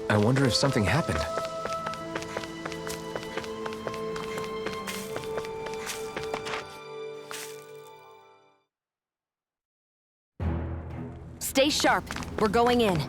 I wonder if something happened. Stay sharp. We're going in.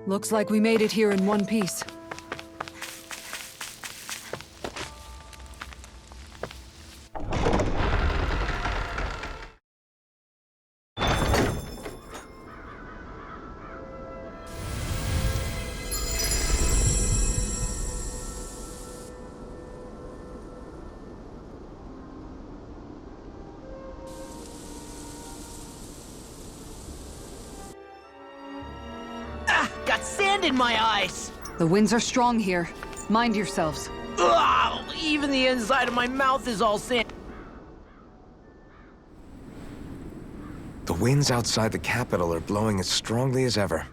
Looks like we made it here in one piece. Got sand in my eyes! The winds are strong here. Mind yourselves. Ugh, even the inside of my mouth is all sand. The winds outside the capital are blowing as strongly as ever.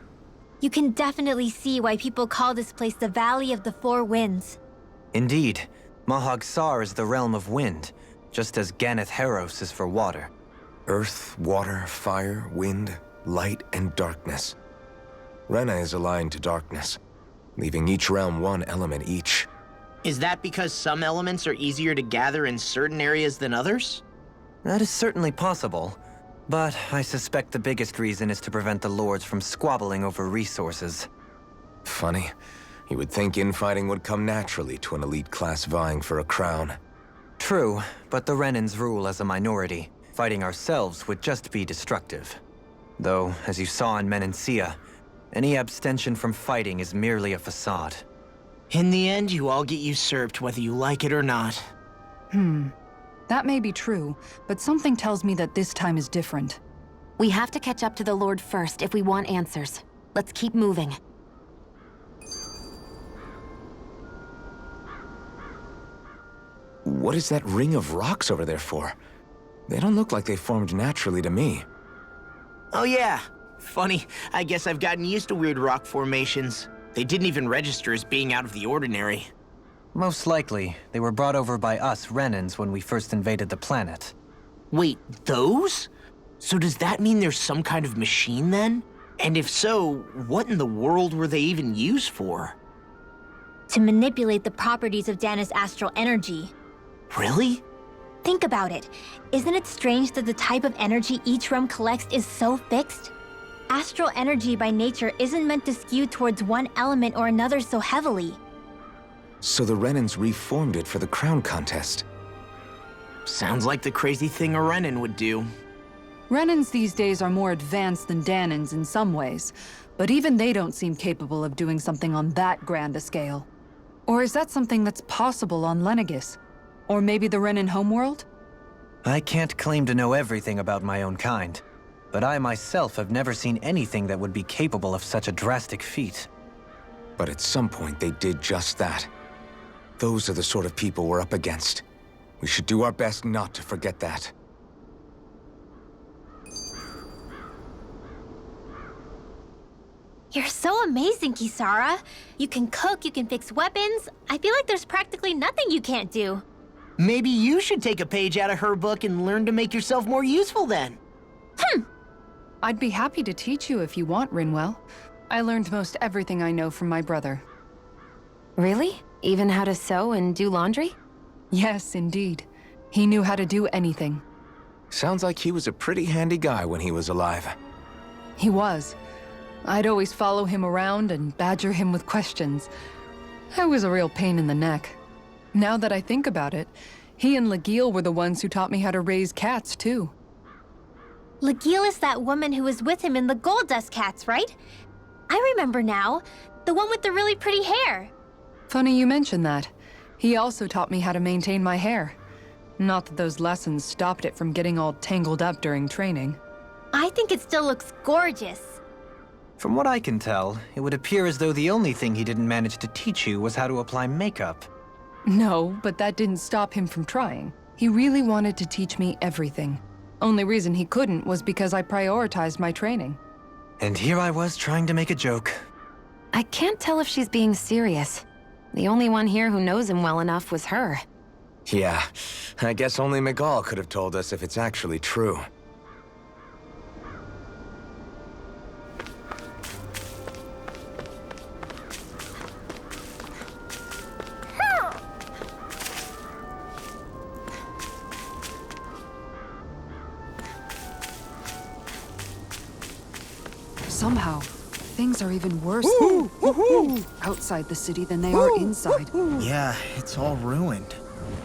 You can definitely see why people call this place the Valley of the Four Winds. Indeed. Mahag Saar is the realm of wind, just as Ganeth Heros is for water. Earth, water, fire, wind, light, and darkness. Rena is aligned to darkness, leaving each realm one element each. Is that because some elements are easier to gather in certain areas than others? That is certainly possible, but I suspect the biggest reason is to prevent the lords from squabbling over resources. Funny. You would think infighting would come naturally to an elite class vying for a crown. True, but the Renans rule as a minority. Fighting ourselves would just be destructive. Though, as you saw in Menancia, any abstention from fighting is merely a facade. In the end, you all get usurped whether you like it or not. That may be true, but something tells me that this time is different. We have to catch up to the Lord first if we want answers. Let's keep moving. What is that ring of rocks over there for? They don't look like they formed naturally to me. Oh yeah. Funny, I guess I've gotten used to weird rock formations. They didn't even register as being out of the ordinary. Most likely, they were brought over by us Renans when we first invaded the planet. Wait, those? So does that mean there's some kind of machine then? And if so, what in the world were they even used for? To manipulate the properties of Dana's astral energy. Really? Think about it. Isn't it strange that the type of energy each realm collects is so fixed? Astral energy by nature isn't meant to skew towards one element or another so heavily. So the Renans reformed it for the crown contest. Sounds like the crazy thing a Renan would do. Renans these days are more advanced than Danans in some ways, but even they don't seem capable of doing something on that grand a scale. Or is that something that's possible on Lenegis? Or maybe the Renan homeworld? I can't claim to know everything about my own kind, but I myself have never seen anything that would be capable of such a drastic feat. But at some point they did just that. Those are the sort of people we're up against. We should do our best not to forget that. You're so amazing, Kisara. You can cook, you can fix weapons. I feel like there's practically nothing you can't do. Maybe you should take a page out of her book and learn to make yourself more useful then. I'd be happy to teach you if you want, Rinwell. I learned most everything I know from my brother. Really? Even how to sew and do laundry? Yes, indeed. He knew how to do anything. Sounds like he was a pretty handy guy when he was alive. He was. I'd always follow him around and badger him with questions. I was a real pain in the neck. Now that I think about it, he and Legil were the ones who taught me how to raise cats, too. Legil is that woman who was with him in the Gold Dust Cats, right? I remember now. The one with the really pretty hair. Funny you mention that. He also taught me how to maintain my hair. Not that those lessons stopped it from getting all tangled up during training. I think it still looks gorgeous. From what I can tell, it would appear as though the only thing he didn't manage to teach you was how to apply makeup. No, but that didn't stop him from trying. He really wanted to teach me everything. Only reason he couldn't was because I prioritized my training. And here I was trying to make a joke. I can't tell if she's being serious. The only one here who knows him well enough was her. Yeah, I guess only Miguel could have told us if it's actually true. Somehow, things are even worse outside the city than they are inside. Yeah, it's all ruined.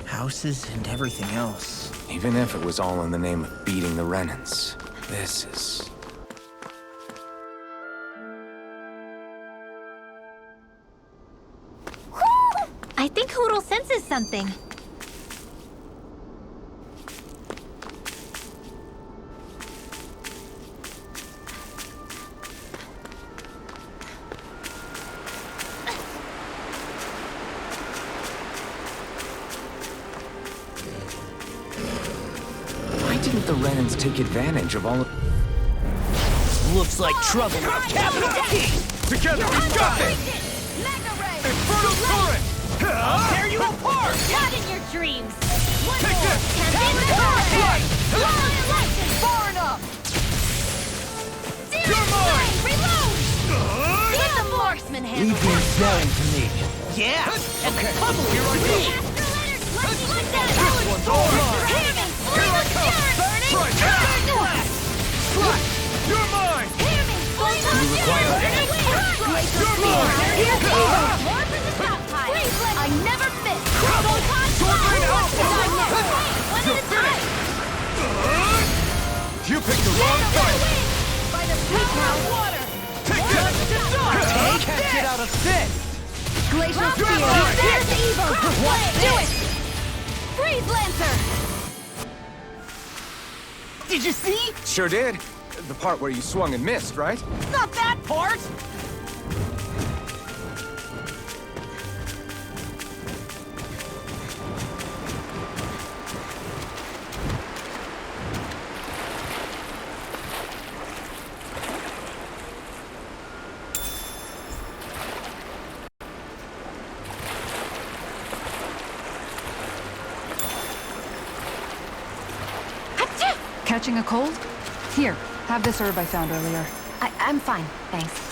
Houses and everything else. Even if it was all in the name of beating the Renans, this is... I think Hoodle senses something. Didn't the Renans take advantage of all of... Looks like trouble with a capital T! Together, we got this! Infernal Torrent! I'll tear you apart! Not in your dreams! One Take more! this! Far enough! You're mine! Reload! Let the marksman handle Leave the snelling to me. Yeah! And Okay, pummel here I me! This one's all mine! Here I come! Right now! Strike! You're mine! You require You're mine! I never miss! Sword Alpha! One at a time! You picked the wrong fight! By the power of water! Take this! Can't get out of this! Glacial Steel! Here's the Evo! Do it! Freeze Lancer! Did you see? Sure did. The part where you swung and missed, right? Not that part! Catching a cold? Here, have this herb I found earlier. I'm fine, thanks.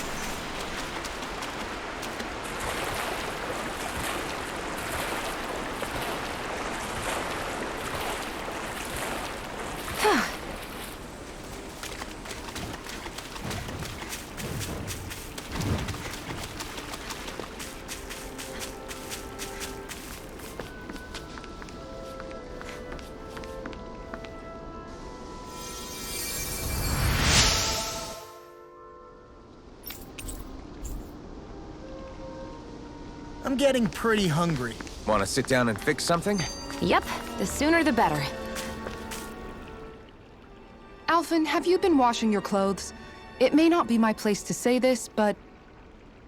I'm getting pretty hungry. Want to sit down and fix something? Yep, the sooner the better. Alphen, have you been washing your clothes? It may not be my place to say this, but...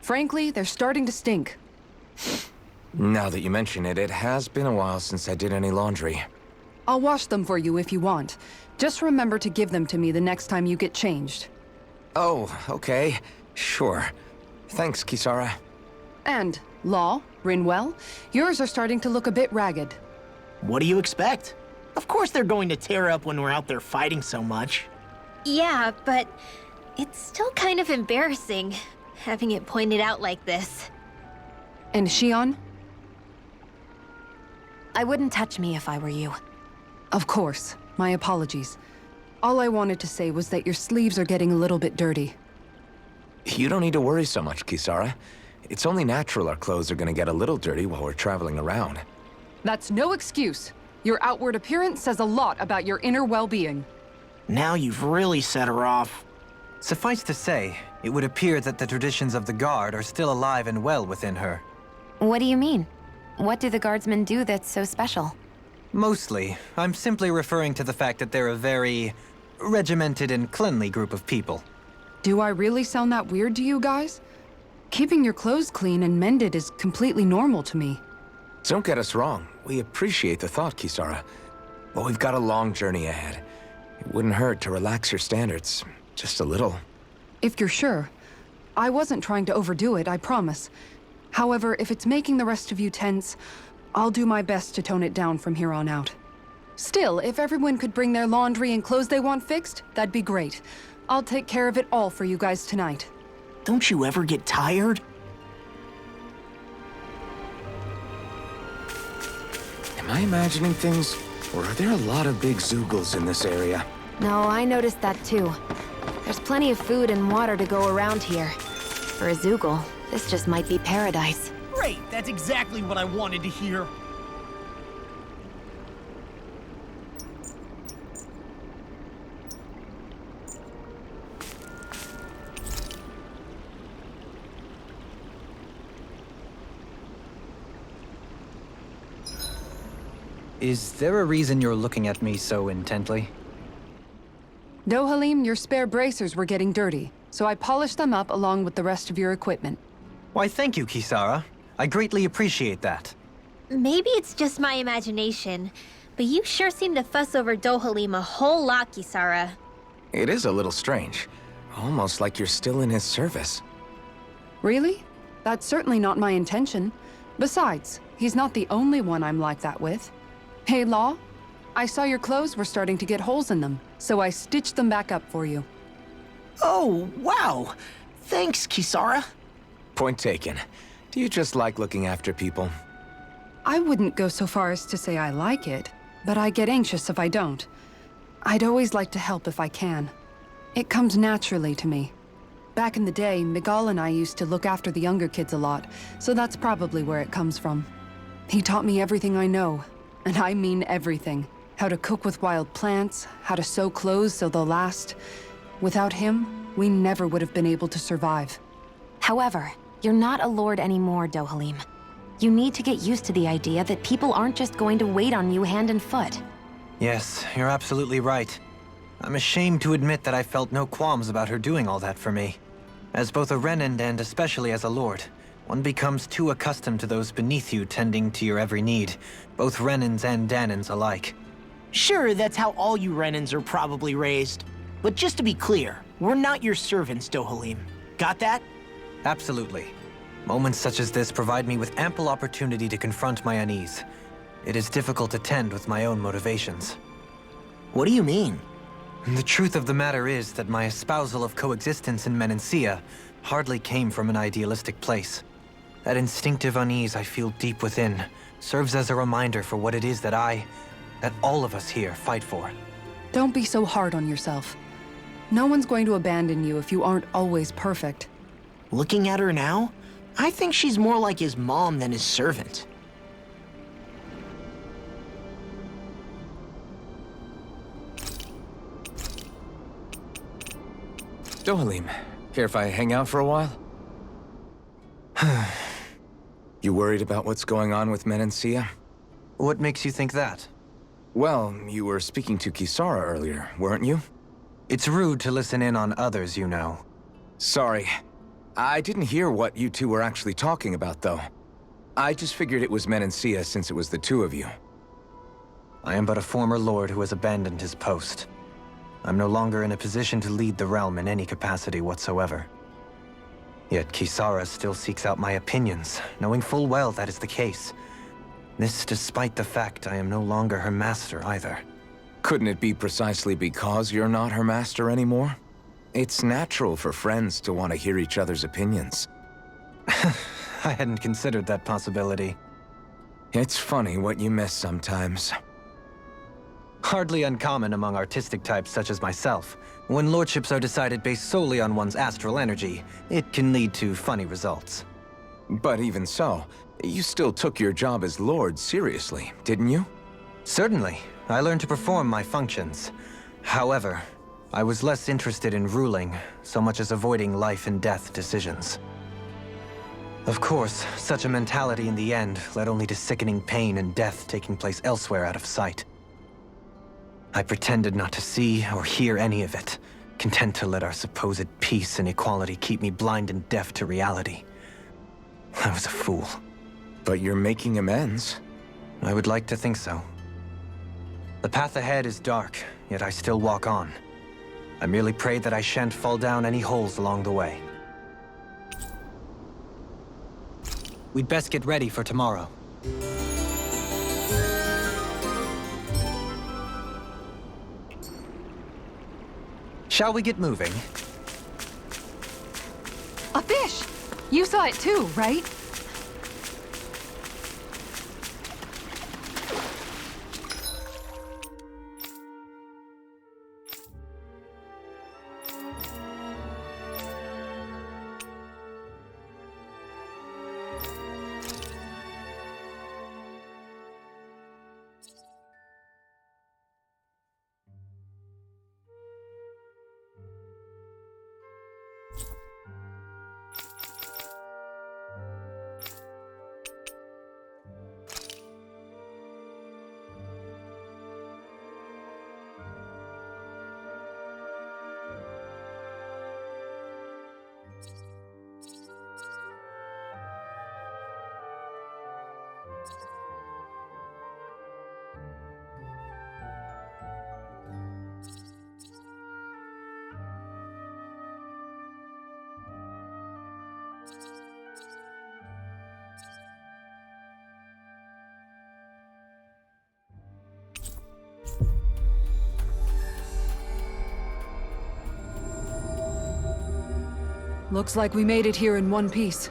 frankly, they're starting to stink. Now that you mention it, it has been a while since I did any laundry. I'll wash them for you if you want. Just remember to give them to me the next time you get changed. Oh, okay. Sure. Thanks, Kisara. And, Law, Rinwell, yours are starting to look a bit ragged. What do you expect? Of course they're going to tear up when we're out there fighting so much. Yeah, but it's still kind of embarrassing, having it pointed out like this. And Shionne? I wouldn't touch me if I were you. Of course. My apologies. All I wanted to say was that your sleeves are getting a little bit dirty. You don't need to worry so much, Kisara. It's only natural our clothes are gonna get a little dirty while we're traveling around. That's no excuse. Your outward appearance says a lot about your inner well-being. Now you've really set her off. Suffice to say, it would appear that the traditions of the Guard are still alive and well within her. What do you mean? What do the guardsmen do that's so special? Mostly, I'm simply referring to the fact that they're a very regimented and cleanly group of people. Do I really sound that weird to you guys? Keeping your clothes clean and mended is completely normal to me. Don't get us wrong. We appreciate the thought, Kisara. But we've got a long journey ahead. It wouldn't hurt to relax your standards. Just a little. If you're sure. I wasn't trying to overdo it, I promise. However, if it's making the rest of you tense, I'll do my best to tone it down from here on out. Still, if everyone could bring their laundry and clothes they want fixed, that'd be great. I'll take care of it all for you guys tonight. Don't you ever get tired? Am I imagining things? Or are there a lot of big Zoogles in this area? No, I noticed that too. There's plenty of food and water to go around here. For a Zoogle, this just might be paradise. Great! That's exactly what I wanted to hear. Is there a reason you're looking at me so intently? Dohalim, your spare bracers were getting dirty, so I polished them up along with the rest of your equipment. Why, thank you, Kisara. I greatly appreciate that. Maybe it's just my imagination, but you sure seem to fuss over Dohalim a whole lot, Kisara. It is a little strange. Almost like you're still in his service. Really? That's certainly not my intention. Besides, he's not the only one I'm like that with. Hey, Law, I saw your clothes were starting to get holes in them, so I stitched them back up for you. Oh, wow. Thanks, Kisara. Point taken. Do you just like looking after people? I wouldn't go so far as to say I like it, but I get anxious if I don't. I'd always like to help if I can. It comes naturally to me. Back in the day, Miguel and I used to look after the younger kids a lot, so that's probably where it comes from. He taught me everything I know, and I mean everything. How to cook with wild plants, how to sew clothes so they'll last. Without him, we never would have been able to survive. However, you're not a lord anymore, Dohalim. You need to get used to the idea that people aren't just going to wait on you hand and foot. Yes, you're absolutely right. I'm ashamed to admit that I felt no qualms about her doing all that for me. As both a Renan and especially as a lord, one becomes too accustomed to those beneath you tending to your every need, both Renans and Danans alike. Sure, that's how all you Renans are probably raised. But just to be clear, we're not your servants, Dohalim. Got that? Absolutely. Moments such as this provide me with ample opportunity to confront my unease. It is difficult to tend with my own motivations. What do you mean? The truth of the matter is that my espousal of coexistence in Menancia hardly came from an idealistic place. That instinctive unease I feel deep within serves as a reminder for what it is that all of us here fight for. Don't be so hard on yourself. No one's going to abandon you if you aren't always perfect. Looking at her now, I think she's more like his mom than his servant. Dohalim, care if I hang out for a while? You worried about what's going on with Menancia? What makes you think that? Well, you were speaking to Kisara earlier, weren't you? It's rude to listen in on others, you know. Sorry. I didn't hear what you two were actually talking about, though. I just figured it was Menancia since it was the two of you. I am but a former lord who has abandoned his post. I'm no longer in a position to lead the realm in any capacity whatsoever. Yet Kisara still seeks out my opinions, knowing full well that is the case. This despite the fact I am no longer her master either. Couldn't it be precisely because you're not her master anymore? It's natural for friends to want to hear each other's opinions. I hadn't considered that possibility. It's funny what you miss sometimes. Hardly uncommon among artistic types such as myself. When lordships are decided based solely on one's astral energy, it can lead to funny results. But even so, you still took your job as Lord seriously, didn't you? Certainly. I learned to perform my functions. However, I was less interested in ruling, so much as avoiding life and death decisions. Of course, such a mentality in the end led only to sickening pain and death taking place elsewhere out of sight. I pretended not to see or hear any of it, content to let our supposed peace and equality keep me blind and deaf to reality. I was a fool. But you're making amends. I would like to think so. The path ahead is dark, yet I still walk on. I merely pray that I shan't fall down any holes along the way. We'd best get ready for tomorrow. Shall we get moving? A fish! You saw it too, right? Looks like we made it here in one piece.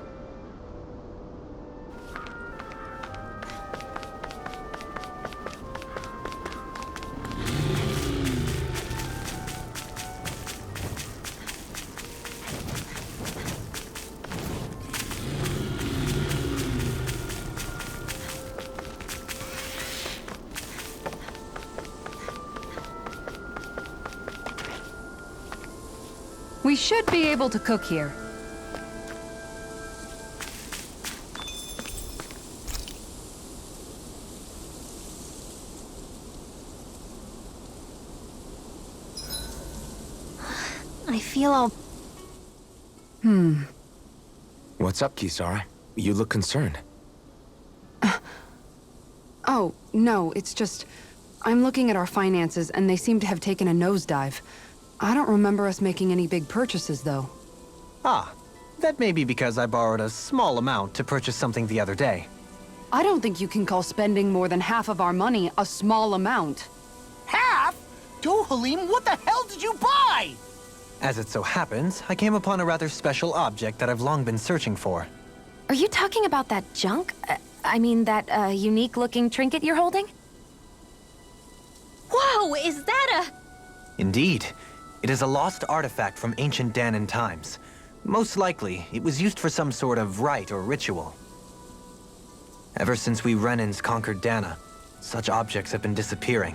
We should be able to cook here. I feel all... What's up, Kisara? You look concerned. Oh, no, it's just... I'm looking at our finances and they seem to have taken a nosedive. I don't remember us making any big purchases, though. Ah, that may be because I borrowed a small amount to purchase something the other day. I don't think you can call spending more than half of our money a small amount. Half? Dohalim, what the hell did you buy? As it so happens, I came upon a rather special object that I've long been searching for. Are you talking about that junk? I mean, that unique-looking trinket you're holding? Whoa, is that a... Indeed. It is a lost artifact from ancient Danan times. Most likely, it was used for some sort of rite or ritual. Ever since we Renans conquered Dana, such objects have been disappearing.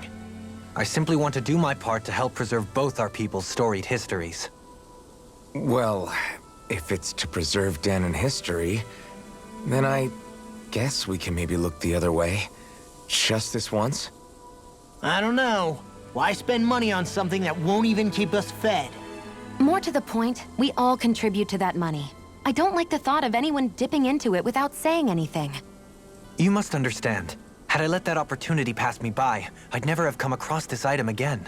I simply want to do my part to help preserve both our people's storied histories. Well, if it's to preserve Danan history, then I guess we can maybe look the other way. Just this once? I don't know. Why spend money on something that won't even keep us fed? More to the point, we all contribute to that money. I don't like the thought of anyone dipping into it without saying anything. You must understand. Had I let that opportunity pass me by, I'd never have come across this item again.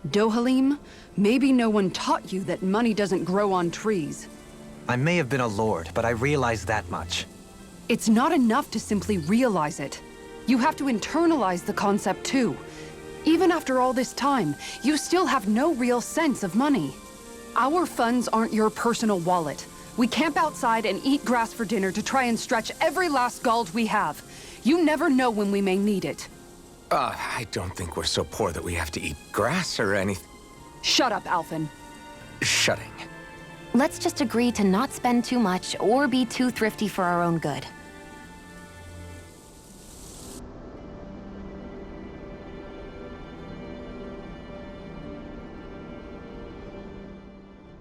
Dohalim, maybe no one taught you that money doesn't grow on trees. I may have been a lord, but I realize that much. It's not enough to simply realize it. You have to internalize the concept too. Even after all this time, you still have no real sense of money. Our funds aren't your personal wallet. We camp outside and eat grass for dinner to try and stretch every last gold we have. You never know when we may need it. I don't think we're so poor that we have to eat grass or anything. Shut up, Alphen. Shutting. Let's just agree to not spend too much or be too thrifty for our own good.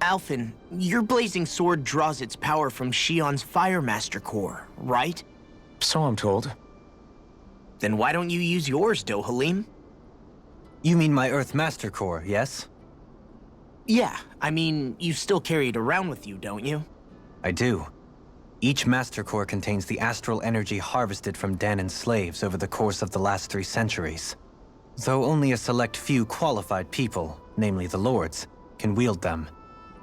Alphen, your blazing sword draws its power from Shionne's Fire Master core, right? So I'm told. Then why don't you use yours, Dohalim? You mean my Earth Master Core, yes? Yeah, I mean, you still carry it around with you, don't you? I do. Each Master Core contains the astral energy harvested from Danan's slaves over the course of the last 3 centuries. Though only a select few qualified people, namely the Lords, can wield them,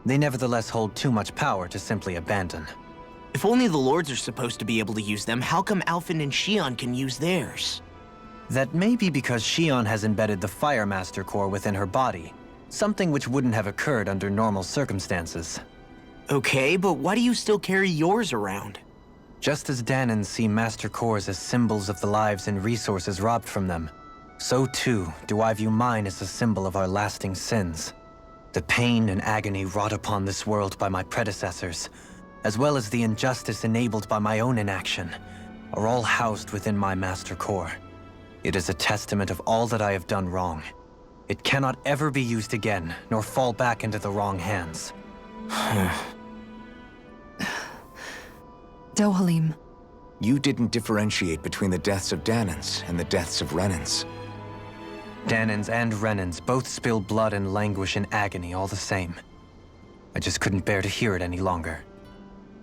they nevertheless hold too much power to simply abandon. If only the Lords are supposed to be able to use them, how come Alphen and Shionne can use theirs? That may be because Shionne has embedded the Fire Master Core within her body, something which wouldn't have occurred under normal circumstances. Okay, but why do you still carry yours around? Just as Danans see Master Cores as symbols of the lives and resources robbed from them, so too do I view mine as a symbol of our lasting sins. The pain and agony wrought upon this world by my predecessors, as well as the injustice enabled by my own inaction, are all housed within my Master Core. It is a testament of all that I have done wrong. It cannot ever be used again, nor fall back into the wrong hands. Dohalim. You didn't differentiate between the deaths of Danans and the deaths of Renans. Danans and Renans both spill blood and languish in agony all the same. I just couldn't bear to hear it any longer.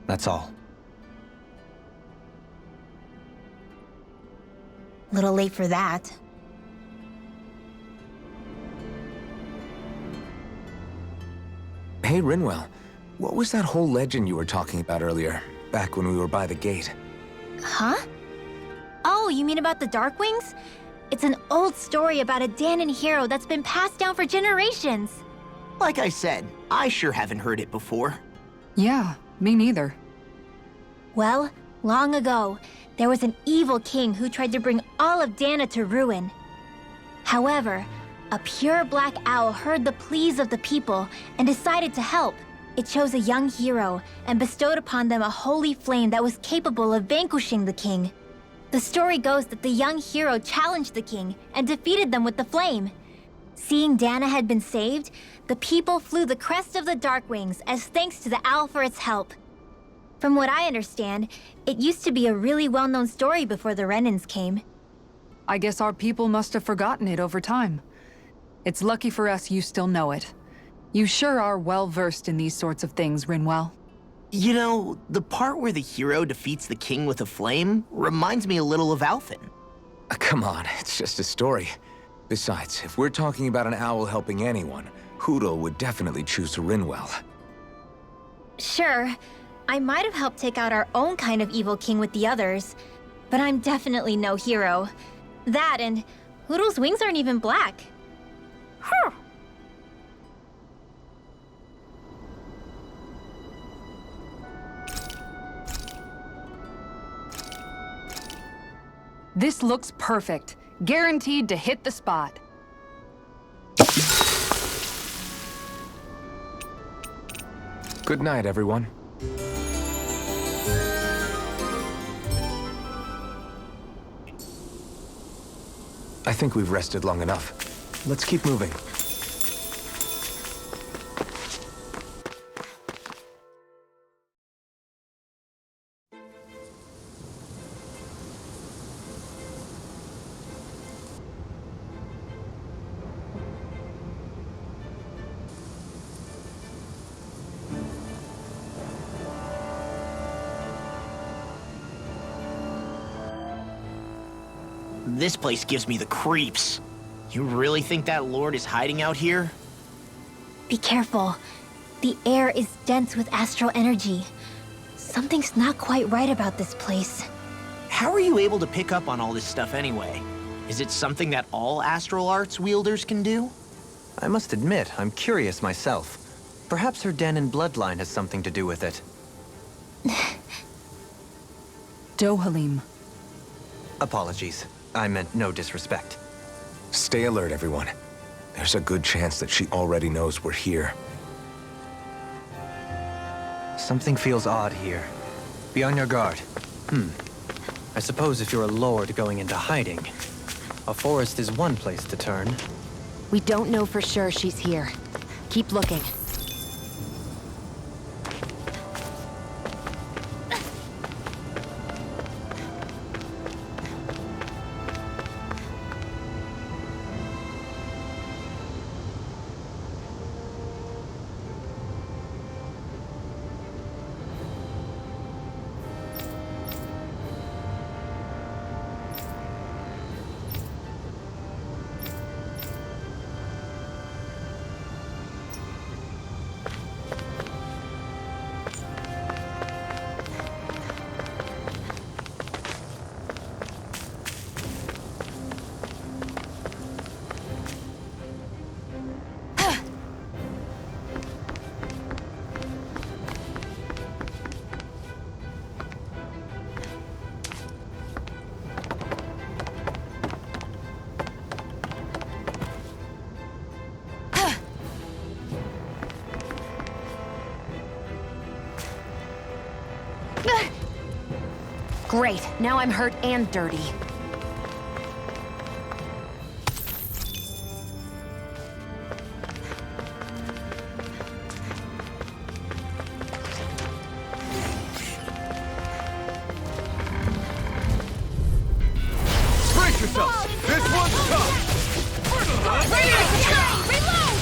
That's all. Little late for that. Hey, Rinwell. What was that whole legend you were talking about earlier, back when we were by the gate? Huh? Oh, you mean about the Darkwings? It's an old story about a Danan hero that's been passed down for generations. Like I said, I sure haven't heard it before. Yeah, me neither. Well, long ago, there was an evil king who tried to bring all of Dana to ruin. However, a pure black owl heard the pleas of the people and decided to help. It chose a young hero and bestowed upon them a holy flame that was capable of vanquishing the king. The story goes that the young hero challenged the king and defeated them with the flame. Seeing Dana had been saved, the people flew the crest of the Darkwings as thanks to the owl for its help. From what I understand, it used to be a really well-known story before the Renans came. I guess our people must have forgotten it over time. It's lucky for us you still know it. You sure are well-versed in these sorts of things, Rinwell. You know, the part where the hero defeats the king with a flame reminds me a little of Alphen. Come on, it's just a story. Besides, if we're talking about an owl helping anyone, Hoodle would definitely choose Rinwell. Sure, I might have helped take out our own kind of evil king with the others, but I'm definitely no hero. That and Hoodle's wings aren't even black. Huh. This looks perfect. Guaranteed to hit the spot. Good night, everyone. I think we've rested long enough. Let's keep moving. This place gives me the creeps. You really think that lord is hiding out here? Be careful. The air is dense with astral energy. Something's not quite right about this place. How are you able to pick up on all this stuff anyway? Is it something that all astral arts wielders can do? I must admit, I'm curious myself. Perhaps her Danan bloodline has something to do with it. Dohalim. Apologies. I meant no disrespect. Stay alert, everyone. There's a good chance that she already knows we're here. Something feels odd here. Be on your guard. I suppose if you're a lord going into hiding, a forest is one place to turn. We don't know for sure she's here. Keep looking. Great, now I'm hurt and dirty. Brace yourself! This one's tough! Reload!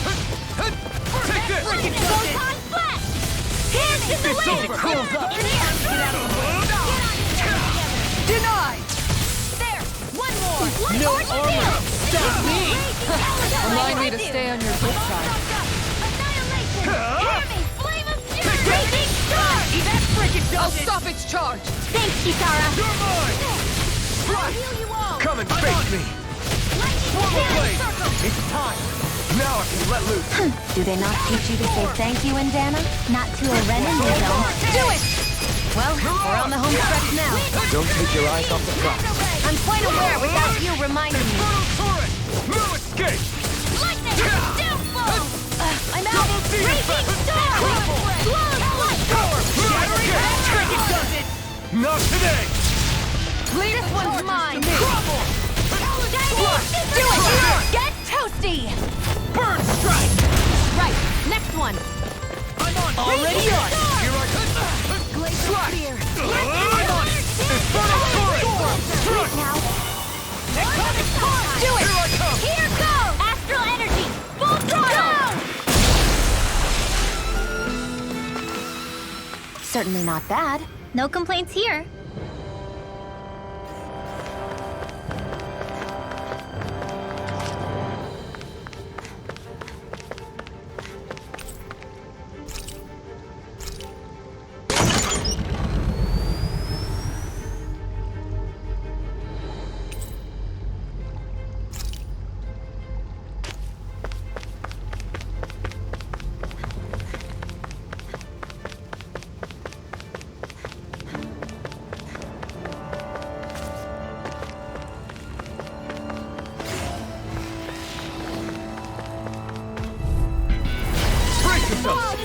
Take this! Photon blast! Hands in the It's wind! over! Cools up! Denied! There! One more! No armor! Stop me! Remind me to stay on your good side. Annihilation! Hear me! Flame of fury! Raging star! That frickin' I'll does it! stop its charge! Thanks, Kisara! You're mine! I'll heal you all! Come and face me! Forward blade! It's time! Now I can let loose! Do they not teach you to say thank you, Indana? Not to a Renan, you don't. Do it! Well, we're on the home stretch now. Don't take your eyes off the prize. I'm quite aware without you reminding me. Infernal turret! No escape! Lightning! Downfall! I'm out! Raging star! Blood light! Shattering! Cricket does it! Not today! This one's mine! Crumble! Do it! Get toasty! Burn strike! Right, next one! I'm on! Already on! Here I come! Glacial spear! I'm on! Infernal turret! Strike! Now, Do it! Here I come! here goes! Astral energy! Full throttle! Certainly not bad. No complaints here.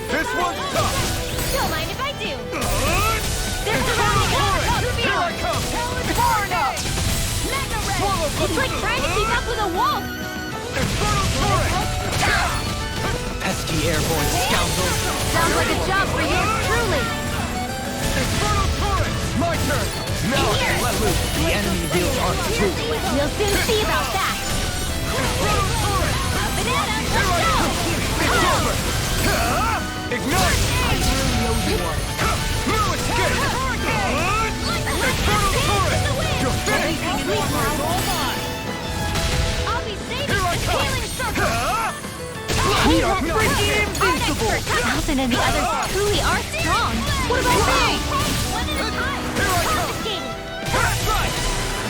This one's tough! Don't mind if I do. There's the Infernal turret! rocket! Here I come! Far enough! Mega ray! It's like trying to keep up with a wolf! Infernal turret! Pesky airborne scoundrels! Sounds like a job for you, truly. Infernal turret! My turn! Now I can let loose! The enemy wields arc too. We'll soon see about that! Infernal turret! Banana, Here I let's come! It's over! Ignite! I really owe you one. No escape! Infernal turret! You're finished! I'll be saving Here I the come! healing circle! We are freaking invincible! Dalton and the others truly are strong! What about me? One at a time! Here I come! Confiscated! That's right!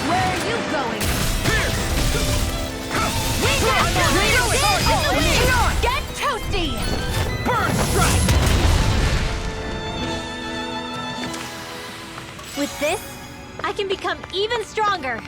Where are you going? Here! We got them! Get toasty! Burn strike! With this, I can become even stronger!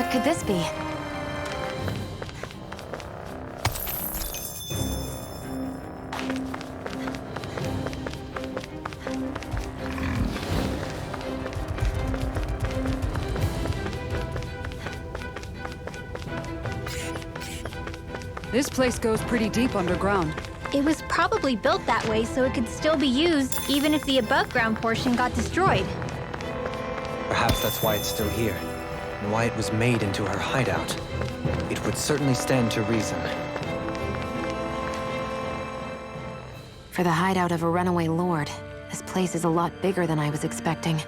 What could this be? This place goes pretty deep underground. It was probably built that way so it could still be used even if the above-ground portion got destroyed. Perhaps that's why it's still here, and why it was made into her hideout. It would certainly stand to reason. For the hideout of a runaway lord, this place is a lot bigger than I was expecting.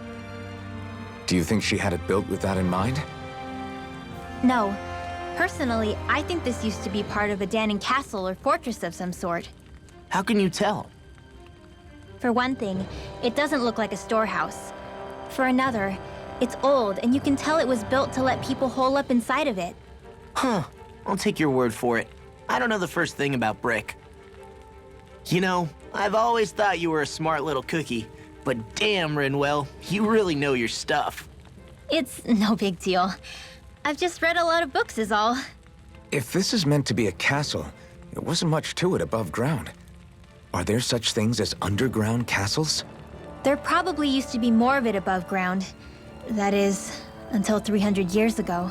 Do you think she had it built with that in mind? No. Personally, I think this used to be part of a Danan castle or fortress of some sort. How can you tell? For one thing, it doesn't look like a storehouse. For another, it's old, and you can tell it was built to let people hole up inside of it. Huh. I'll take your word for it. I don't know the first thing about brick. You know, I've always thought you were a smart little cookie, but damn, Rinwell, you really know your stuff. It's no big deal. I've just read a lot of books is all. If this is meant to be a castle, there wasn't much to it above ground. Are there such things as underground castles? There probably used to be more of it above ground. That is, until 300 years ago.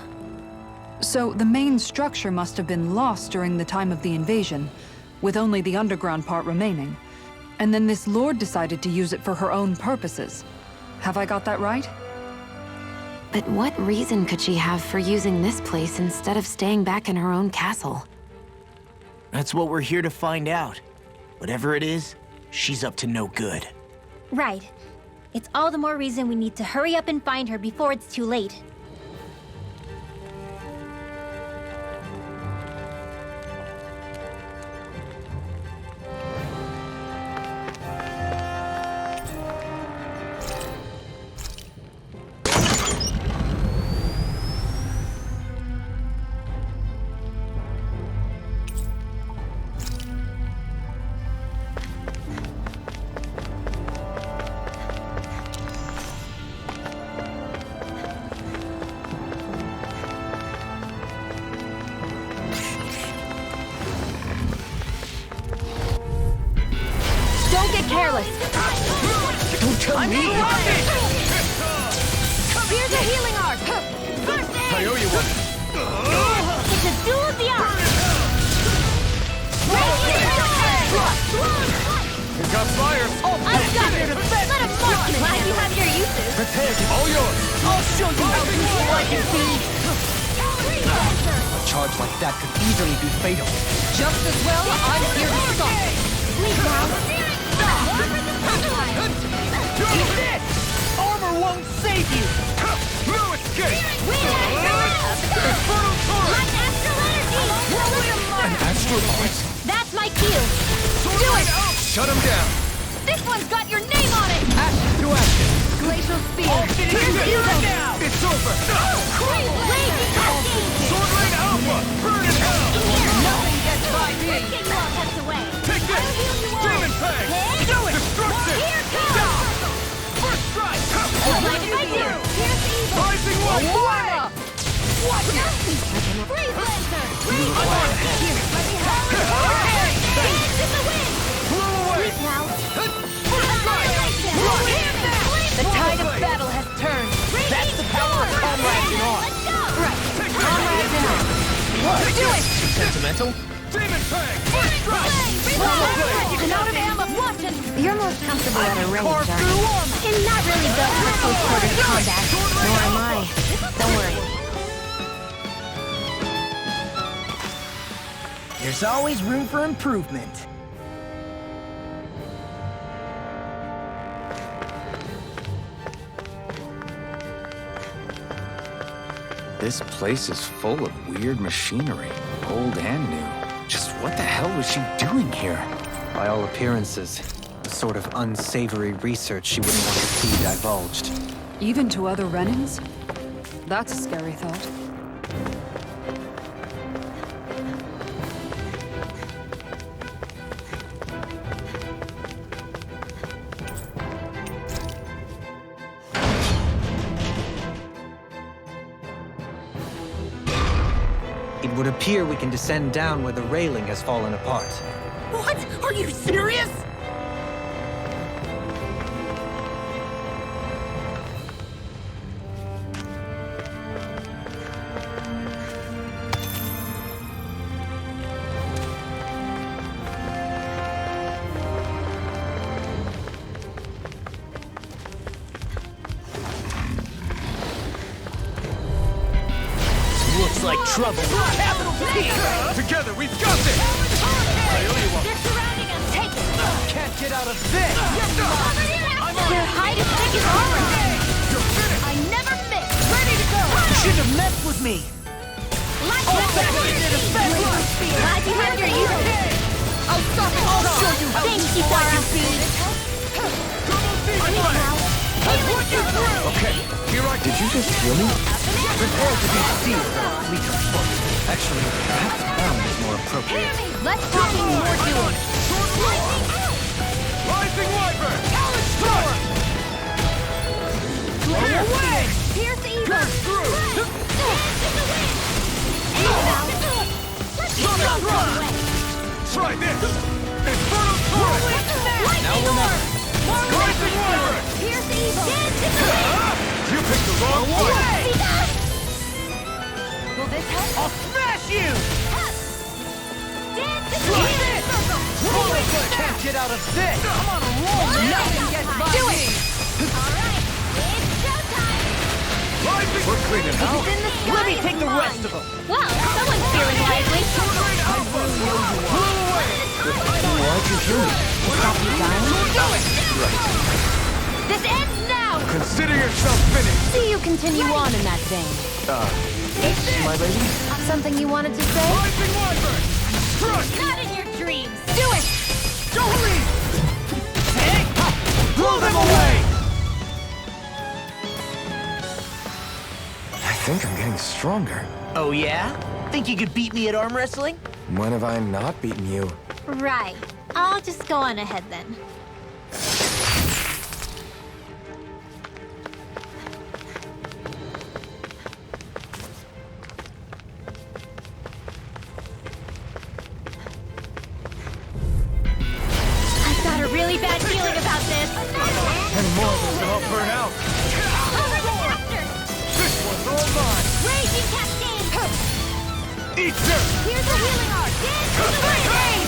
So the main structure must have been lost during the time of the invasion, with only the underground part remaining. And then this lord decided to use it for her own purposes. Have I got that right? But what reason could she have for using this place instead of staying back in her own castle? That's what we're here to find out. Whatever it is, she's up to no good. Right. It's all the more reason we need to hurry up and find her before it's too late. Don't get careless! Don't tell me! Here's a healing art! First aid! I owe you one. It's a duel of the arts! You've got fire. I've got it! Let him mark you! Glad you have your uses! Prepare to all yours. I'll show you how useful I can be! A charge like that could easily be fatal. Just as well, I'm here to stop it. Leave now! Eat this! Armor won't save you! No escape. An astral voice? That's my cue! Do it! Shut him down! This one's got your name on it! Ashes to ashes! Glacial Spear! Here's you right now! It's over. Blazing Cascade! Sword Rain Alpha. Burn in hell. Nothing gets by me! Freaking love has away! Take this. Demon Fang. Do it! Destruction. Here comes! First strike. Like if I do! Here's the evil! Rising light. Watch it! Freeze Lancer! Freeze Lancer! Here, let me have it! Dance in the wind! Blow away. Freeze now! First strike. The tide of battle has turned! That's the power of comrades in arms! Let's go! Right! Take Comrades in arms! Do it! Sentimental? Demon Fang. First strike. And out of ammo! Watch it! You're most comfortable at a range, aren't you? And not really built for close quarters combat. Nor am I. Don't worry. There's always room for improvement. This place is full of weird machinery, old and new. Just what the hell was she doing here? By all appearances, the sort of unsavory research she wouldn't want to see divulged. Even to other Renans? That's a scary thought. It would appear we can descend down where the railing has fallen apart. What? Are you serious? Looks like trouble. Capital T! Together, we've got this! They're surrounding us. Take it. Can't get out of this! Their hide is thick as armor. I never miss. Ready to go. You shouldn't have messed with me! Glad you have your use. I'll stop it! I'll show you how Thank you, Saar. Okay, here I Did you just hear me? Prepare to be seized on a fleet of foot. Actually, perhaps bound is more appropriate. Less talking, more doing. Rising Wyvern! Storm! Glitter away! Pierce evil! Try this! Infernal Torrent! Now we'll never. Rising Wyvern! Pierce evil! You picked the wrong fight! Will this help? I'll smash you! Can't get out of this! I'm on a roll! Nothing gets by me! Alright, it's showtime! Rising! We're cleaning house! Let me take the rest of them! Well, someone's feeling lively. Why'd you hear me? This ends now! Consider yourself finished! See you continue on in that vein. Yes, my lady? Something you wanted to say? Rising Wyvern! Crush! Not in your dreams! Do it! Dohalim! Blow them away! I think I'm getting stronger. Oh yeah? Think you could beat me at arm wrestling? When have I not beaten you? Right. I'll just go on ahead then. I've got a really bad feeling about this. And more of them all burn out! This one's all mine! Raging cascade! Eat dirt! Here's the healing art! Dance to the rain!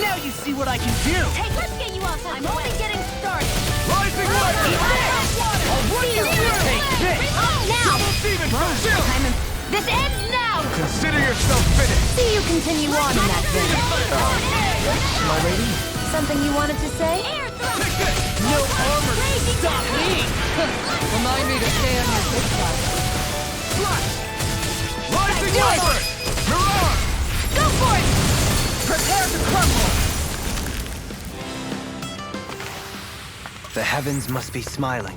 Now you see what I can do! Hey, let's get you off. I'm only getting started. Rising Wyvern! I'll run you through! Take this! Now! Demon! Chill! This ends now! Consider yourself finished! See you continue on in that vein. My lady? Something you wanted to say? Take this! No armor can stop me! Remind me to stay on your good side. Rising Wyvern! Mirage! Go for it! Prepare to crumble! The heavens must be smiling.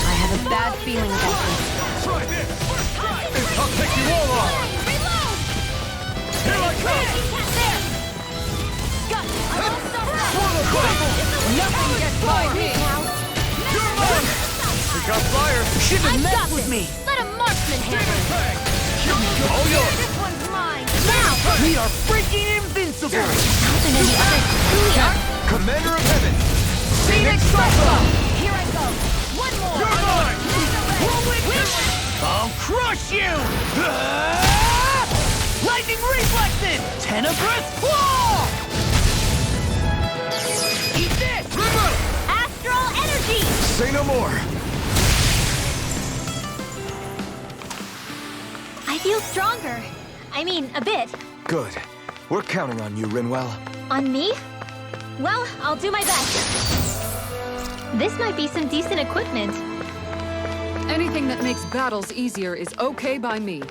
I have a bad feeling about this. Try this! I'll take you all on! Reload! Here I come! There! Got it! Nothing gets by me! You're mine! We got flyers! Shouldn't have I've got messed with this. me! Let a marksman handle Demon it. Fang! All yours! This one's mine. Now! We are freaking invincible! Something in the others truly are. Commander of Heaven! Phoenix Cyclo! Here I go. One more. You're mine! I'll crush you! Lightning reflexes! Tenebrous claw! Eat this! Astral energy! Say no more! I feel stronger. I mean, a bit. Good. We're counting on you, Rinwell. On me? Well, I'll do my best. This might be some decent equipment. Anything that makes battles easier is okay by me.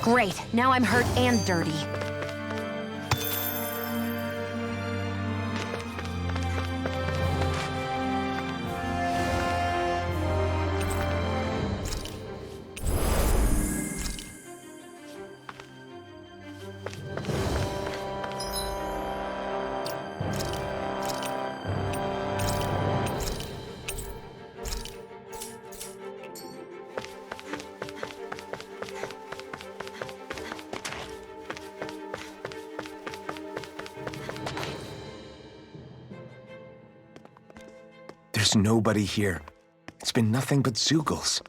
Great, now I'm hurt and dirty. There's nobody here. It's been nothing but Zeugles.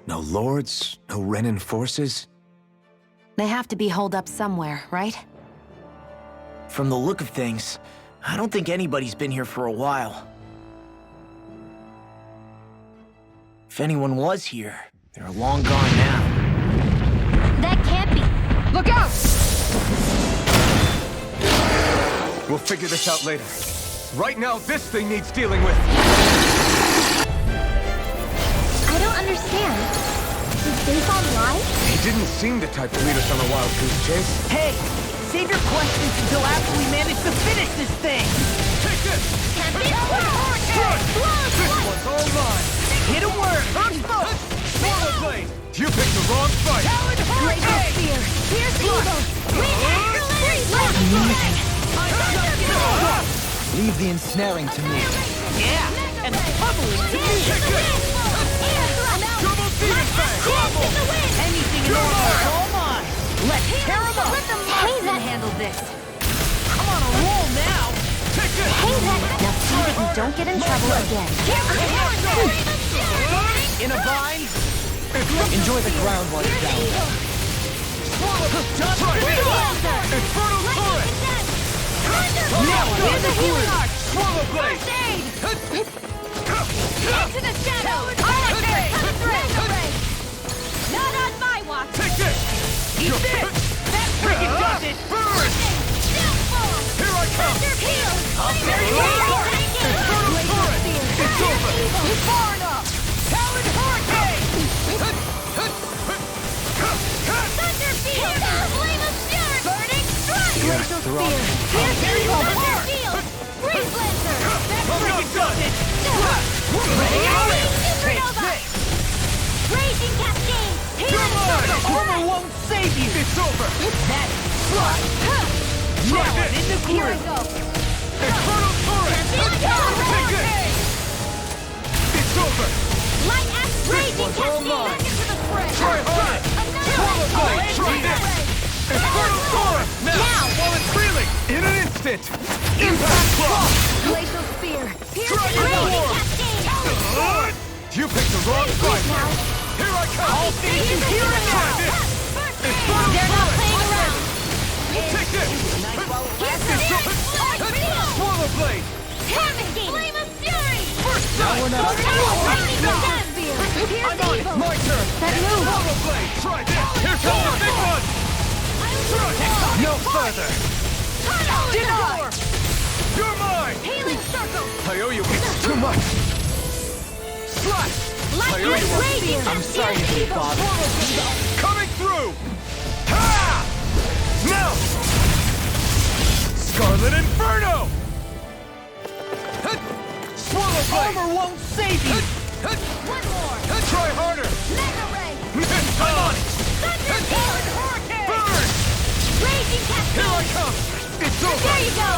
No lords, no Renan forces. They have to be holed up somewhere, right? From the look of things, I don't think anybody's been here for a while. If anyone was here, they're long gone now. That can't be. Look out! We'll figure this out later. Right now, this thing needs dealing with. I don't understand. Did Zaphon lie? He didn't seem the type to lead us on a wild goose chase. Hey, save your questions until after we manage to finish this thing. Take this! Can't be. This one's all mine! Hit a word. First smoke. Swallow blade! You picked the wrong fight! Glacial Spear. Pierce the evil. Leave the ensnaring to me. Yeah, and pummeling to me. Double demon fang! Anything in order. Oh my. Let's tear him up. Hey, that Handle this. I'm on a roll now. Take this! Now see that you don't get in trouble again. In a bind. Enjoy the ground while you're down there. Infernal turret! Now here's the healing arc. Swallow blade! Into the shadows! Not on my watch! Take this! Eat this. That freaking does it. Burn! Here I come! Infernal turret! It's over! Far enough. Talon hurricane. Thunder Field! Flame of Fury! Burning Strike! Glacial Spear. Here's the Thunder Field! Breeze Lancer! That freaking does it. Supernova! Raging Cascade! Healing Circle! Armor won't save you. It's over! That slot. Try Now I'm in this! the Here I groove. go! Infernal turret! Take this! It's over! Light Axe Raging one's all Cascade! mine. Back into the fray! Try hard! Swallow blade! Try this! Infernal turret! Now! While it's reeling! In an instant! Impact claw! Glacial Spear! Try your Raging war! Cascade! You picked the wrong fight! Here I come! All stations here and Try now. this! They're Infernal not turret! playing around! Take this! Here's the Swallow blade! Termagate! Flame of Fury! First sight! Here's the evil! My turn! That move! Swallow blade! Try this! Here comes the big one! No further. Deny! You're mine! Healing Circle! I owe you too much! Slash! Light I owe you one. Raging I'm sorry to be bothered. Coming through! Ha! Now! Scarlet Inferno! Swallow blade! Armor won't save you. One more! Try harder! Mega Ray! I'm on it! Thunder Field! Burn! Raging Here I Cascade! come! It's There over! you go!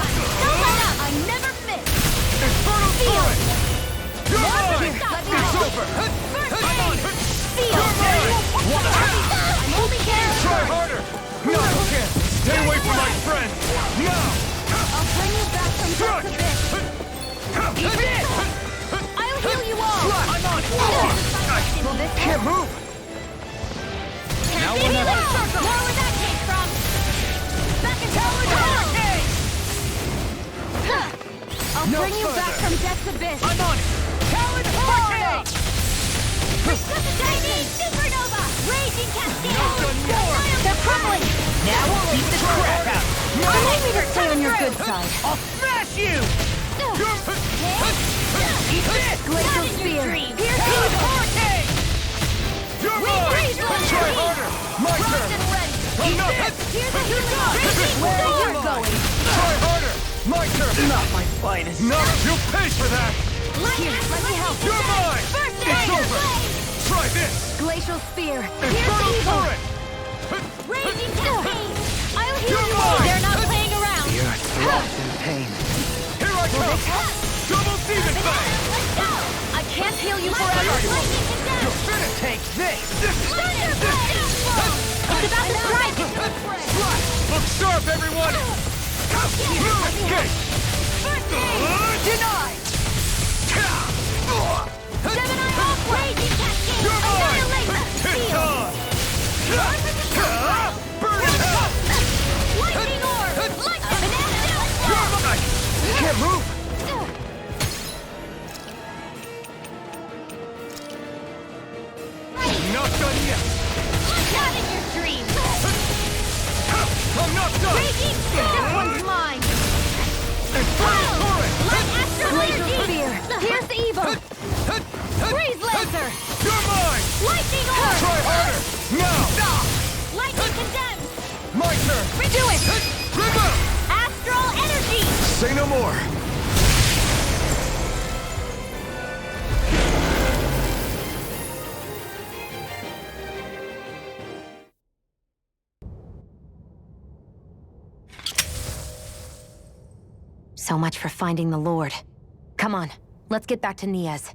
Don't let up! I never miss! Infernal turret! You're Never mine! stop It's now. over! I'm on it! Seal! You're mine! I'm holding care! Try harder! No, you can't! Stay away from my friend! Now! I'll bring you back from Strike! death to this! Eat it! I'll heal you all! I'm on it! Will this Can't move! Now we're never... More where that came from! Back in Hurricane! I'll No bring you back further. from death's abyss! I'm on it! Talon Hurricane! Resuscitating Supernova! Raging Cascade! They're crumbling! Now beat the crap out. I'll make me stay on your good side! I'll smash you. Eat this. Glacial Spear! Here's You're mine! Try harder! My turn! Frost and Rend! Not my finest. No, you'll pay for that! Here, let me help. You're mine! It's over! Try this! Glacial Spear. Infernal Torrent! Raging Campaign! I'll heal You're you! mine! They're not playing around! The earth throbs in pain. Here I come! Double Demon Fang! Let's go! I can't heal you forever. Lightning condemned! You're finished! Take this! Thunder Blade! It's about to strike! Look sharp, everyone! Okay! First aid! Denied. Gemini Hawk! Raging Cascade! You're mine! Annihilate! It's Seal! on! Burn it out! Lightning Orb! You're mine! Can't move! Not done yet! Not in your dreams! I'm not done! Raging This one's mine! Infernal Torrent! Light Astral Glacial Energy! Spear. Here's the evil. Freeze Laser! You're mine! Lightning Orb! Try harder! Now! Lightning Condemned! My turn! Do it! Remember! Astral Energy! Say no more. So much for finding the Lord. Come on, let's get back to Niez.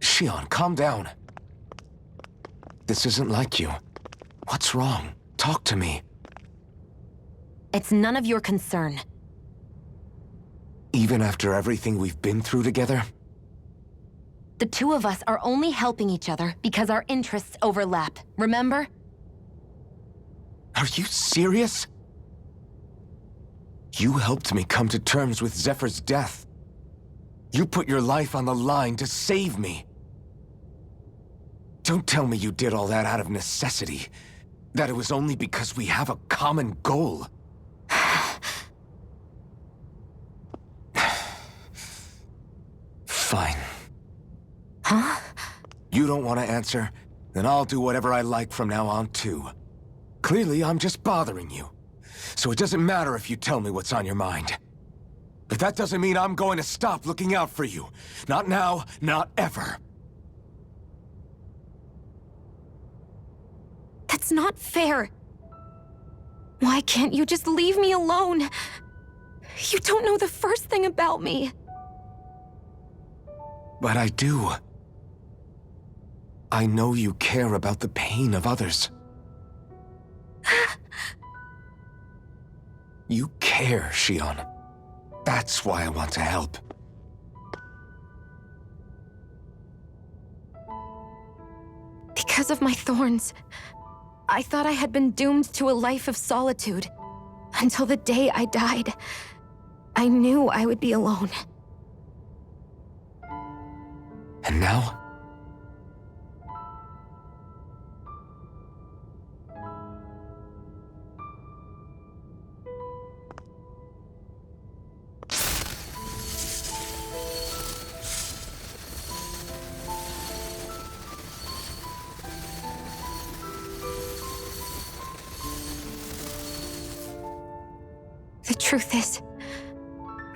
Shionne, calm down. This isn't like you. What's wrong? Talk to me. It's none of your concern. Even after everything we've been through together? The two of us are only helping each other because our interests overlap, remember? Are you serious? You helped me come to terms with Zephyr's death. You put your life on the line to save me. Don't tell me you did all that out of necessity. That it was only because we have a common goal. Fine. Huh? You don't want to answer? Then I'll do whatever I like from now on, too. Clearly, I'm just bothering you. So it doesn't matter if you tell me what's on your mind. But that doesn't mean I'm going to stop looking out for you. Not now, not ever. That's not fair. Why can't you just leave me alone? You don't know the first thing about me. But I do. I know you care about the pain of others. You care, Shionne. That's why I want to help. Because of my thorns, I thought I had been doomed to a life of solitude. Until the day I died, I knew I would be alone. And now? The truth is,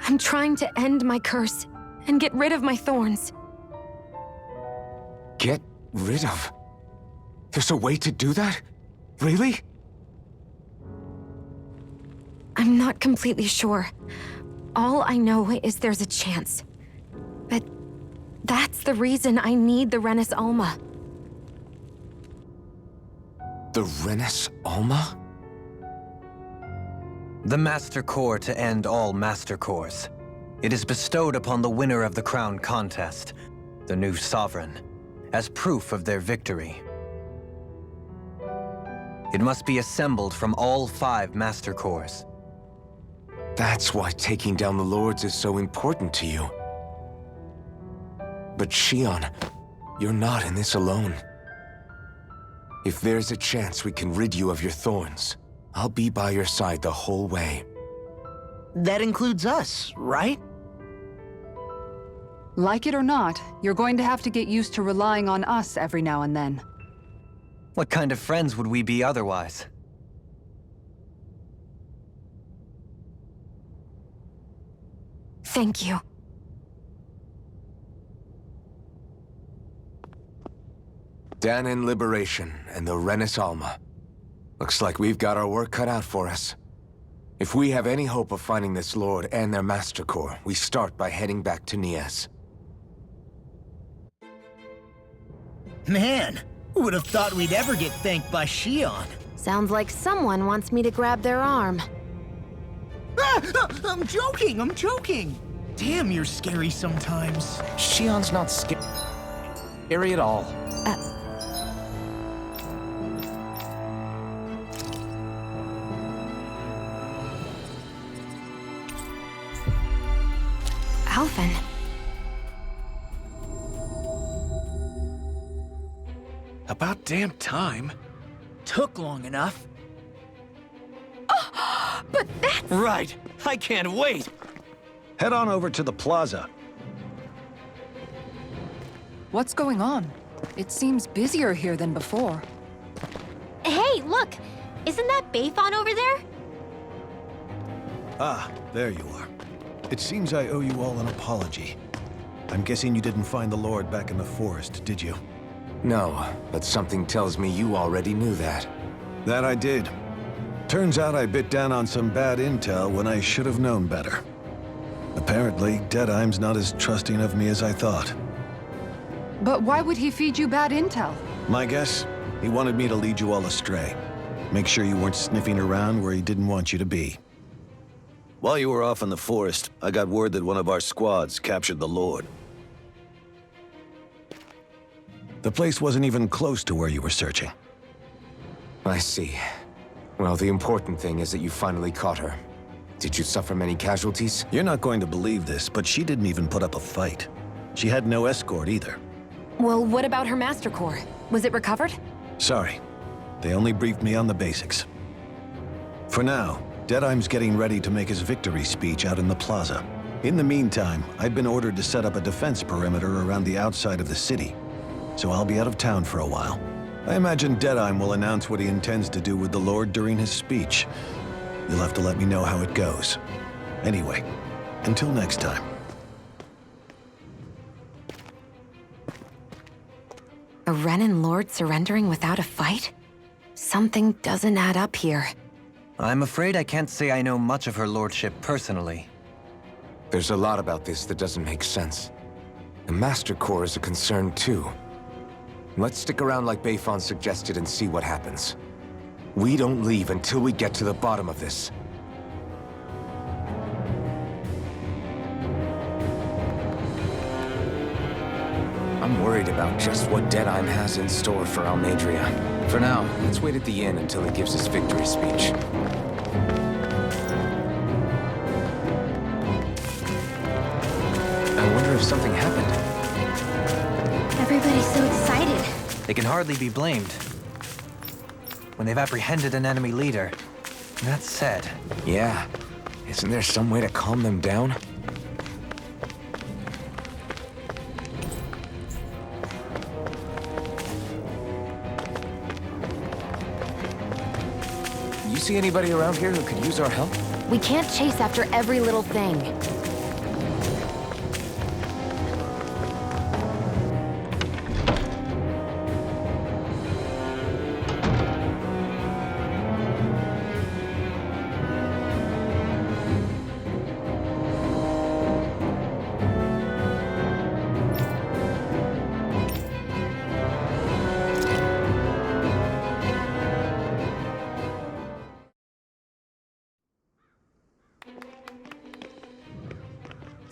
I'm trying to end my curse and get rid of my thorns. Get rid of? There's a way to do that? Really? I'm not completely sure. All I know is there's a chance. But that's the reason I need the Renis Alma. The Renis Alma? The Master Core to end all Master Cores. It is bestowed upon the winner of the Crown Contest, the new Sovereign, as proof of their victory. It must be assembled from all 5 Master Cores. That's why taking down the Lords is so important to you. But Shionne, you're not in this alone. If there's a chance we can rid you of your thorns, I'll be by your side the whole way. That includes us, right? Like it or not, you're going to have to get used to relying on us every now and then. What kind of friends would we be otherwise? Thank you. Danan liberation and the Renis Alma. Looks like we've got our work cut out for us. If we have any hope of finding this Lord and their Master Core, we start by heading back to Niez. Man, who would have thought we'd ever get thanked by Shionne? Sounds like someone wants me to grab their arm. I'm joking! Damn, you're scary sometimes. Shionne's not scary at all. Alvin. About damn time. Took long enough. But that's... Right! I can't wait! Head on over to the plaza. What's going on? It seems busier here than before. Hey, look! Isn't that Bayfon over there? Ah, there you are. It seems I owe you all an apology. I'm guessing you didn't find the Lord back in the forest, did you? No, but something tells me you already knew that. That I did. Turns out I bit down on some bad intel when I should have known better. Apparently, Deadeye's not as trusting of me as I thought. But why would he feed you bad intel? My guess? He wanted me to lead you all astray. Make sure you weren't sniffing around where he didn't want you to be. While you were off in the forest, I got word that one of our squads captured the Lord. The place wasn't even close to where you were searching. I see. Well, the important thing is that you finally caught her. Did you suffer many casualties? You're not going to believe this, but she didn't even put up a fight. She had no escort either. Well, what about her Master Core? Was it recovered? Sorry. They only briefed me on the basics. For now, Deadeye's getting ready to make his victory speech out in the plaza. In the meantime, I'd been ordered to set up a defense perimeter around the outside of the city, so I'll be out of town for a while. I imagine Deadeye will announce what he intends to do with the Lord during his speech. You'll have to let me know how it goes. Anyway, until next time. A Renin Lord surrendering without a fight? Something doesn't add up here. I'm afraid I can't say I know much of her lordship personally. There's a lot about this that doesn't make sense. The Master Core is a concern too. Let's stick around like Bayfon suggested and see what happens. We don't leave until we get to the bottom of this. I'm worried about just what Deadeye has in store for Almadria. For now, let's wait at the inn until he gives his victory speech. I wonder if something happened. Everybody's so excited. They can hardly be blamed. When they've apprehended an enemy leader. That said... Yeah. Isn't there some way to calm them down? You see anybody around here who could use our help? We can't chase after every little thing.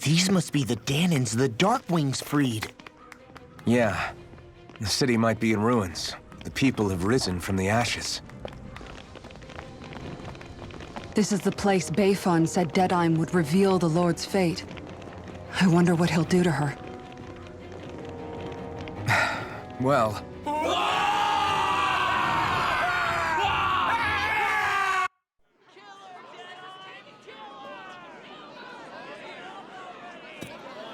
These must be the Danans the Darkwings freed. Yeah. The city might be in ruins. The people have risen from the ashes. This is the place Bayfon said Deadeye would reveal the Lord's fate. I wonder what he'll do to her. Well...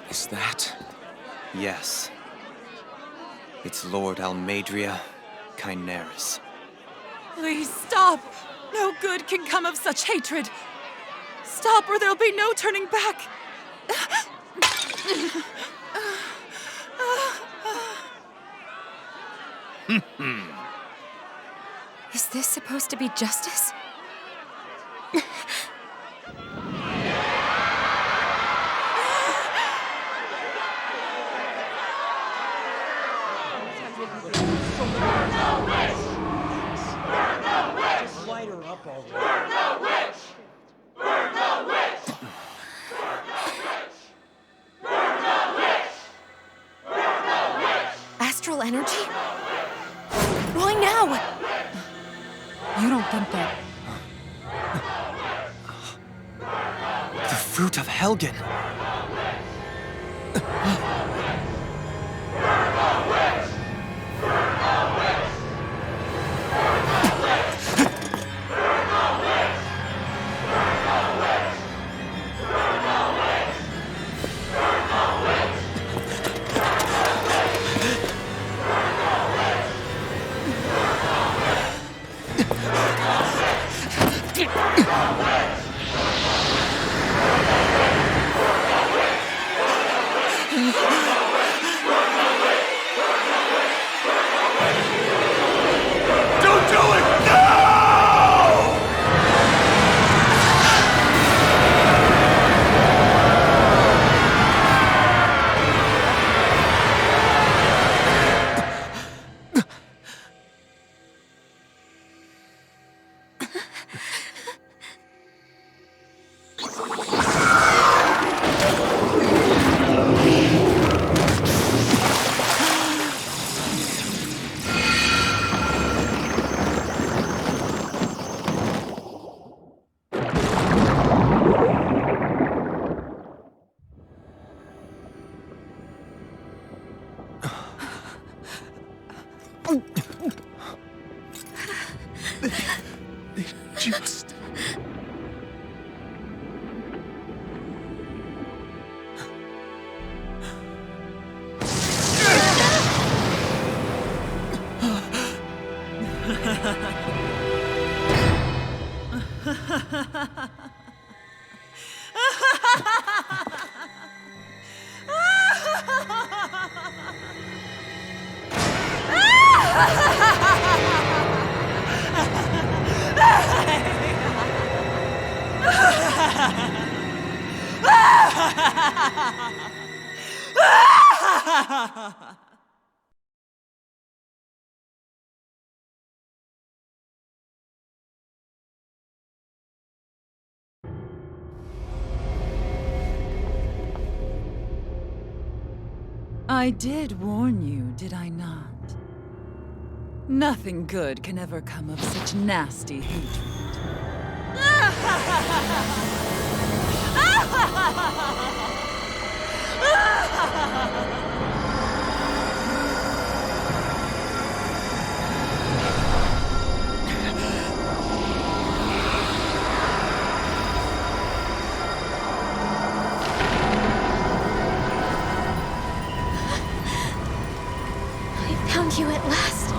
Is that... Yes. It's Lord Almadria Kynaris. Please stop! No good can come of such hatred. Stop or there'll be no turning back. Is this supposed to be justice? Astral energy? Why now? You don't think that... The fruit of Helgen! Just... I did warn you, did I not? Nothing good can ever come of such nasty hatred. Found you at last.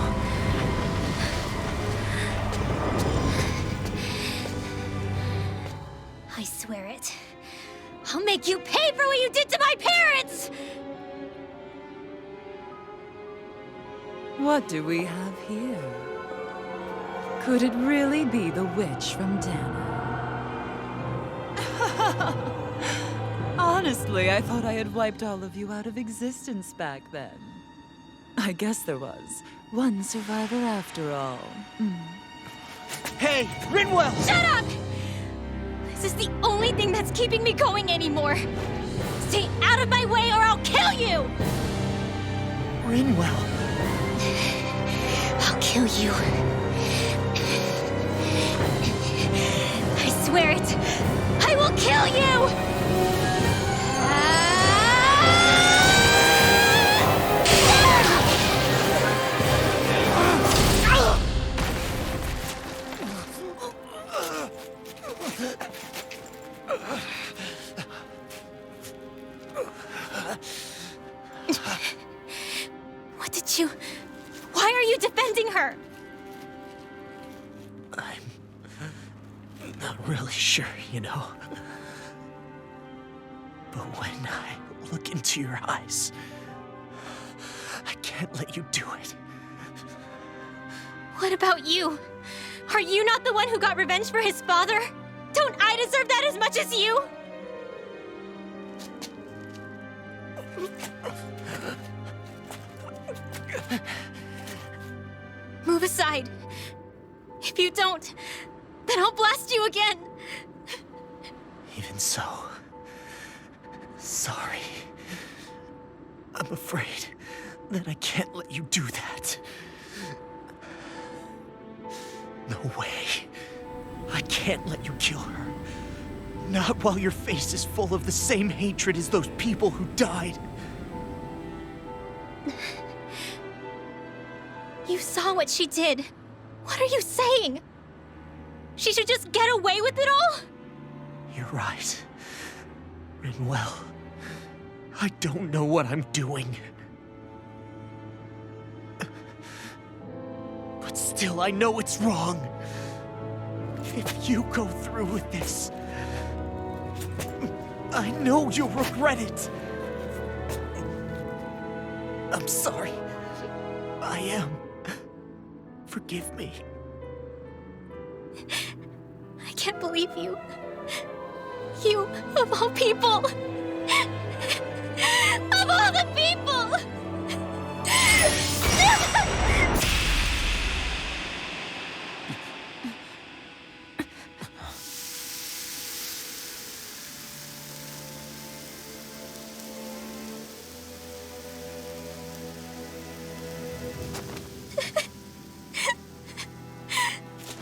I swear it. I'll make you pay for what you did to my parents! What do we have here? Could it really be the witch from Dana? Honestly, I thought I had wiped all of you out of existence back then. I guess there was one survivor after all. Hey, Rinwell! Shut up! This is the only thing that's keeping me going anymore. Stay out of my way or I'll kill you! Rinwell. I'll kill you. I swear it. I will kill you! What did you... Why are you defending her? I'm not really sure, you know. But when I look into your eyes. I can't let you do it. What about you? Are you not the one who got revenge for his father? Don't I deserve that as much as you? Move aside. If you don't, then I'll blast you again. Even so, sorry. I'm afraid that I can't let you do that. No way. I can't let you kill her. Not while your face is full of the same hatred as those people who died. You saw what she did. What are you saying? She should just get away with it all? You're right. Rinwell. I don't know what I'm doing. But still, I know it's wrong. If you go through with this, I know you'll regret it. I'm sorry. I am. Forgive me. I can't believe you. You, of all people. Of all the people!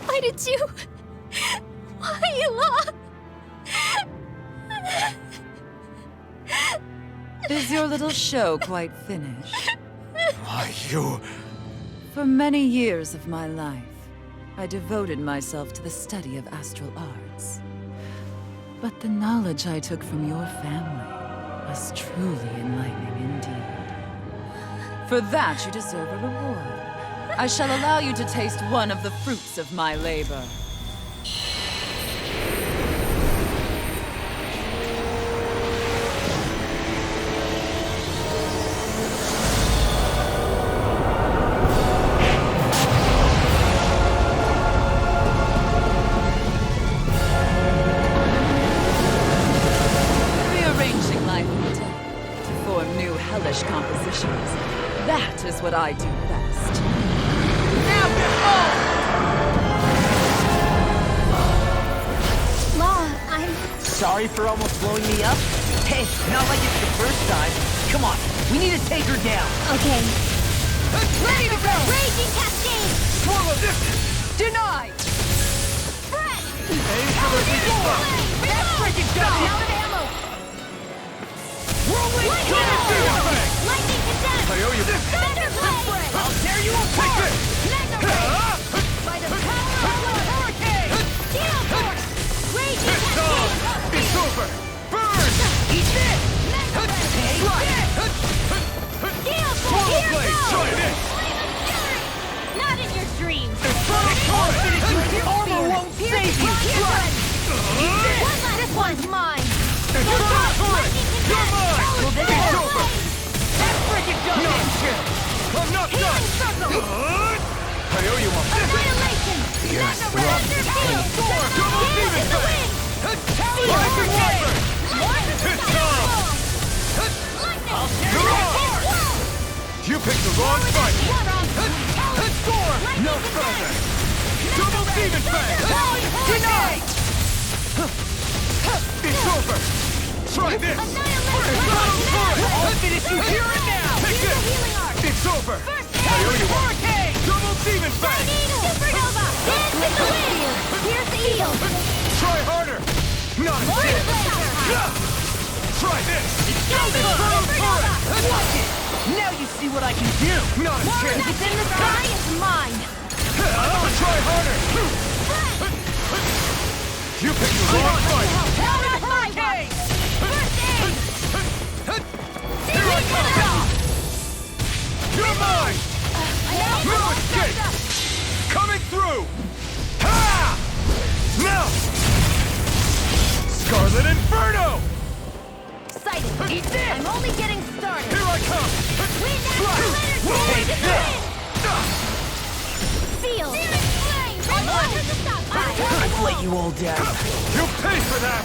Why did you? Why, Law? Is your little show quite finished? Why, you... For many years of my life, I devoted myself to the study of astral arts. But the knowledge I took from your family was truly enlightening indeed. For that, you deserve a reward. I shall allow you to taste one of the fruits of my labor. Rearranging life and death to form new hellish compositions. That is what I do best. Law, I'm... Sorry for almost blowing me up? Hey, not like it's the first time. Come on, we need to take her down. Okay. Ready to go! Raging Cascade! Swallow this! Denied! Fred! Aim for the floor! That's freaking done! Out of ammo! Rolling Lightning condensed! I owe you this! Thunder Blade! I'll tear you apart! Take this! Mega Ray! By the power of the hurricane! Gale Force! Raging It's on! Cascade! It's over! Burn! Eat this! Mega Ray! Gale Force! Swallow Here blade! goes! Try this! Not in your dreams! Infernal torrent! Armor won't save you! This one's mine! Infernal torrent! You're mine! Well, this It's is over! That's freaking done! Not chance! I'm not done! I owe you one! Annihilation! Yes, Mega Ray! Field! Double Gale demon in the blade! wind! Life and Wyvern! It's on! Lightning! You're on! You picked the wrong fight! Score! No further! Double demon fang! Denied! It's over! Try this! Infernal torrent! I'll finish you here and now! Take this! It's over! I owe you one! Double demon fang! Supernova! Dance with the wind! Here's the eel! Try harder! Not a chance! Try this! Infernal torrent! Watch it! Now you see what I can do! Not a chance! If it's in the sky, it's mine! Try harder! You picked the wrong fight! Out of my way! First aid! Here I come! You're mine! No escape! Coming through! Ha! Now! Scarlet Inferno! Sighted! Eat this! I'm only getting started. Here I come! Wind natural energy! Take this! Feel! Searing flame! I'm over the stop sign! I've let you all down. You pay for that!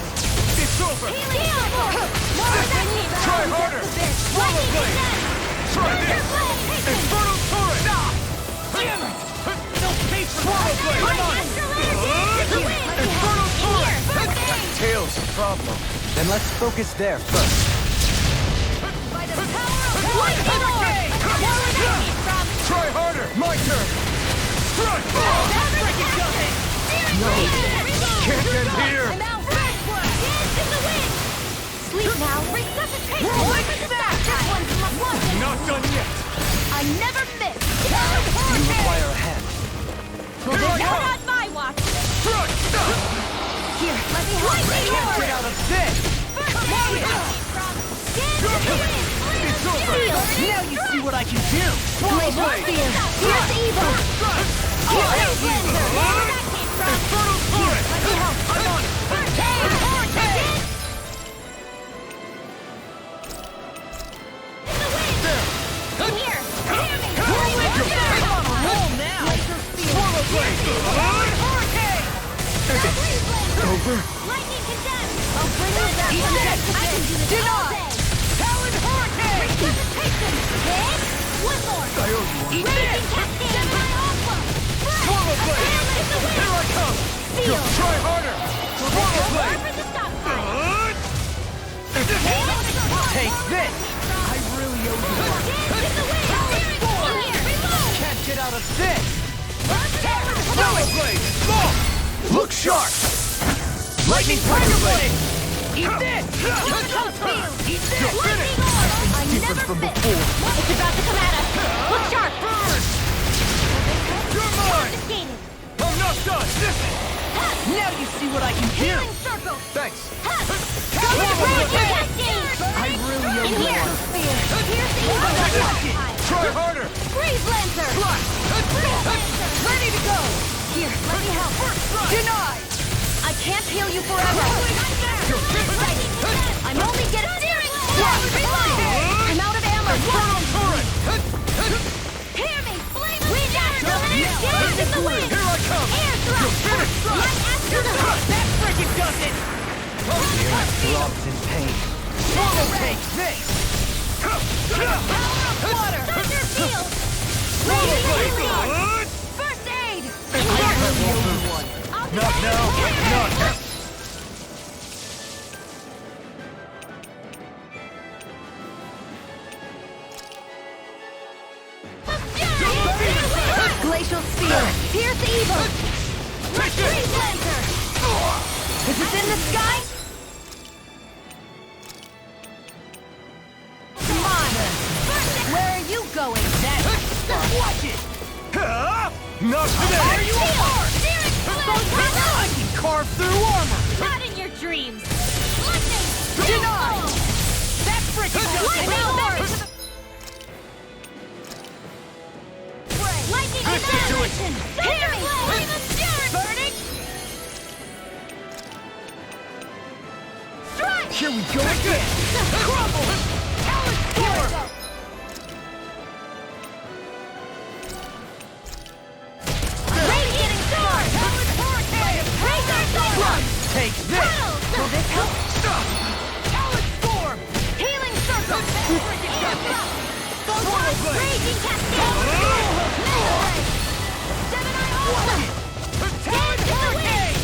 It's over! Heal! More than you! Try harder! Swallow blade! Try this! Infernal turret! Damn it! No pay for swallow blade! Come on! Infernal turret! Tail's the problem. Then let's focus there first. By the power of lightning! Try harder! My turn! Try! No! Can't end here! I'm out! Dance in the wind! Sleep now! Resuscitate! This one's one! Not done yet! I never miss! You require a hand. Well, there's not on my watch! Try! Here, let me help! Get out of this! It's over! Now you see what I can do! Swallow blade! Here's evil! Here's Cleanser! Infernal turret! I'm on it! Swallow blade! Over? Lightning condemned! I'll bring you that one! I can do this all day! Talon Hurricane! Resuscitation! Then, one more! I owe you one. Raging Cascade! Alpha! Swallow blade! Here I come! Feel! Try harder! Swallow blade! For the stop sign! Take this! I really owe you one. Dance in the wind! Here! Reload! Can't get out of this! Swallow blade! Look sharp! Lightning Tiger Blade! Eat this! Eat You're finished! I never miss! It's about to come at us! Look sharp! You're mine! Confiscated! I'm not done! Listen! Now you see what I can do! Healing circle! Thanks! Raging Cascade! I really owe In you here! one. Here's the evil! Try harder! Freeze Lancer! Freeze Lancer! Ready to go! Here, let me help! Denied! I can't heal you forever! I'm only getting steering! I'm out of ammo! Infernal turret! Hear me! Flame wind natural energy! Dance in the wind! Here I come! Air thrust! Light after the hook! That frickin' does it! Throbs in pain. Take this! Water! Thunder field! Radiant First aid! Not now! Not now! Glacial Spear! Pierce evil! Freeze Lancer! Is it in the sky? Come on! Where are you going? Watch it! Not today! Are you apart? I can carve through armor! Not in your dreams! Lightning! Denied! That frickin' does it! Lightning orb! Lightning annihilation! Hear me! Flame of fury! Burning! Strike! Here we go again! Crumble! Talon Storm! Radiating Storm! Talon Hurricane! Razor Cyclone! Take this! Will this help? Talon Storm! Healing Circle! Raging Cascade! Memory! Gemini Alpha! Dance in the wind!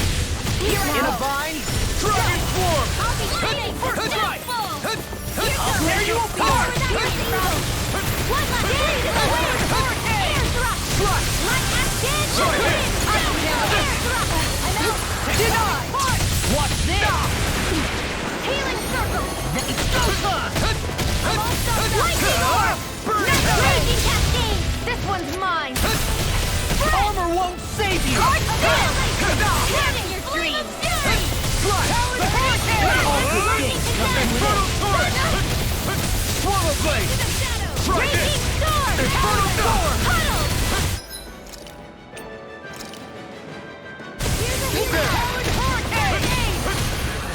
Hero! In a vine? Dragon Swarm! I'll be lightning! Right. I'll tear you apart! One last hit in the wind! Air thrust! Light acid! Air thrust! I'm out! Denied! Watch this! Healing Circle! Exosa! Lightning Orb! Raging Cascade! This one's mine! Armor won't save you! Not in your dreams! Infernal turret! Swallow blade! Try this! Raging Storm! Infernal storm! Huddle!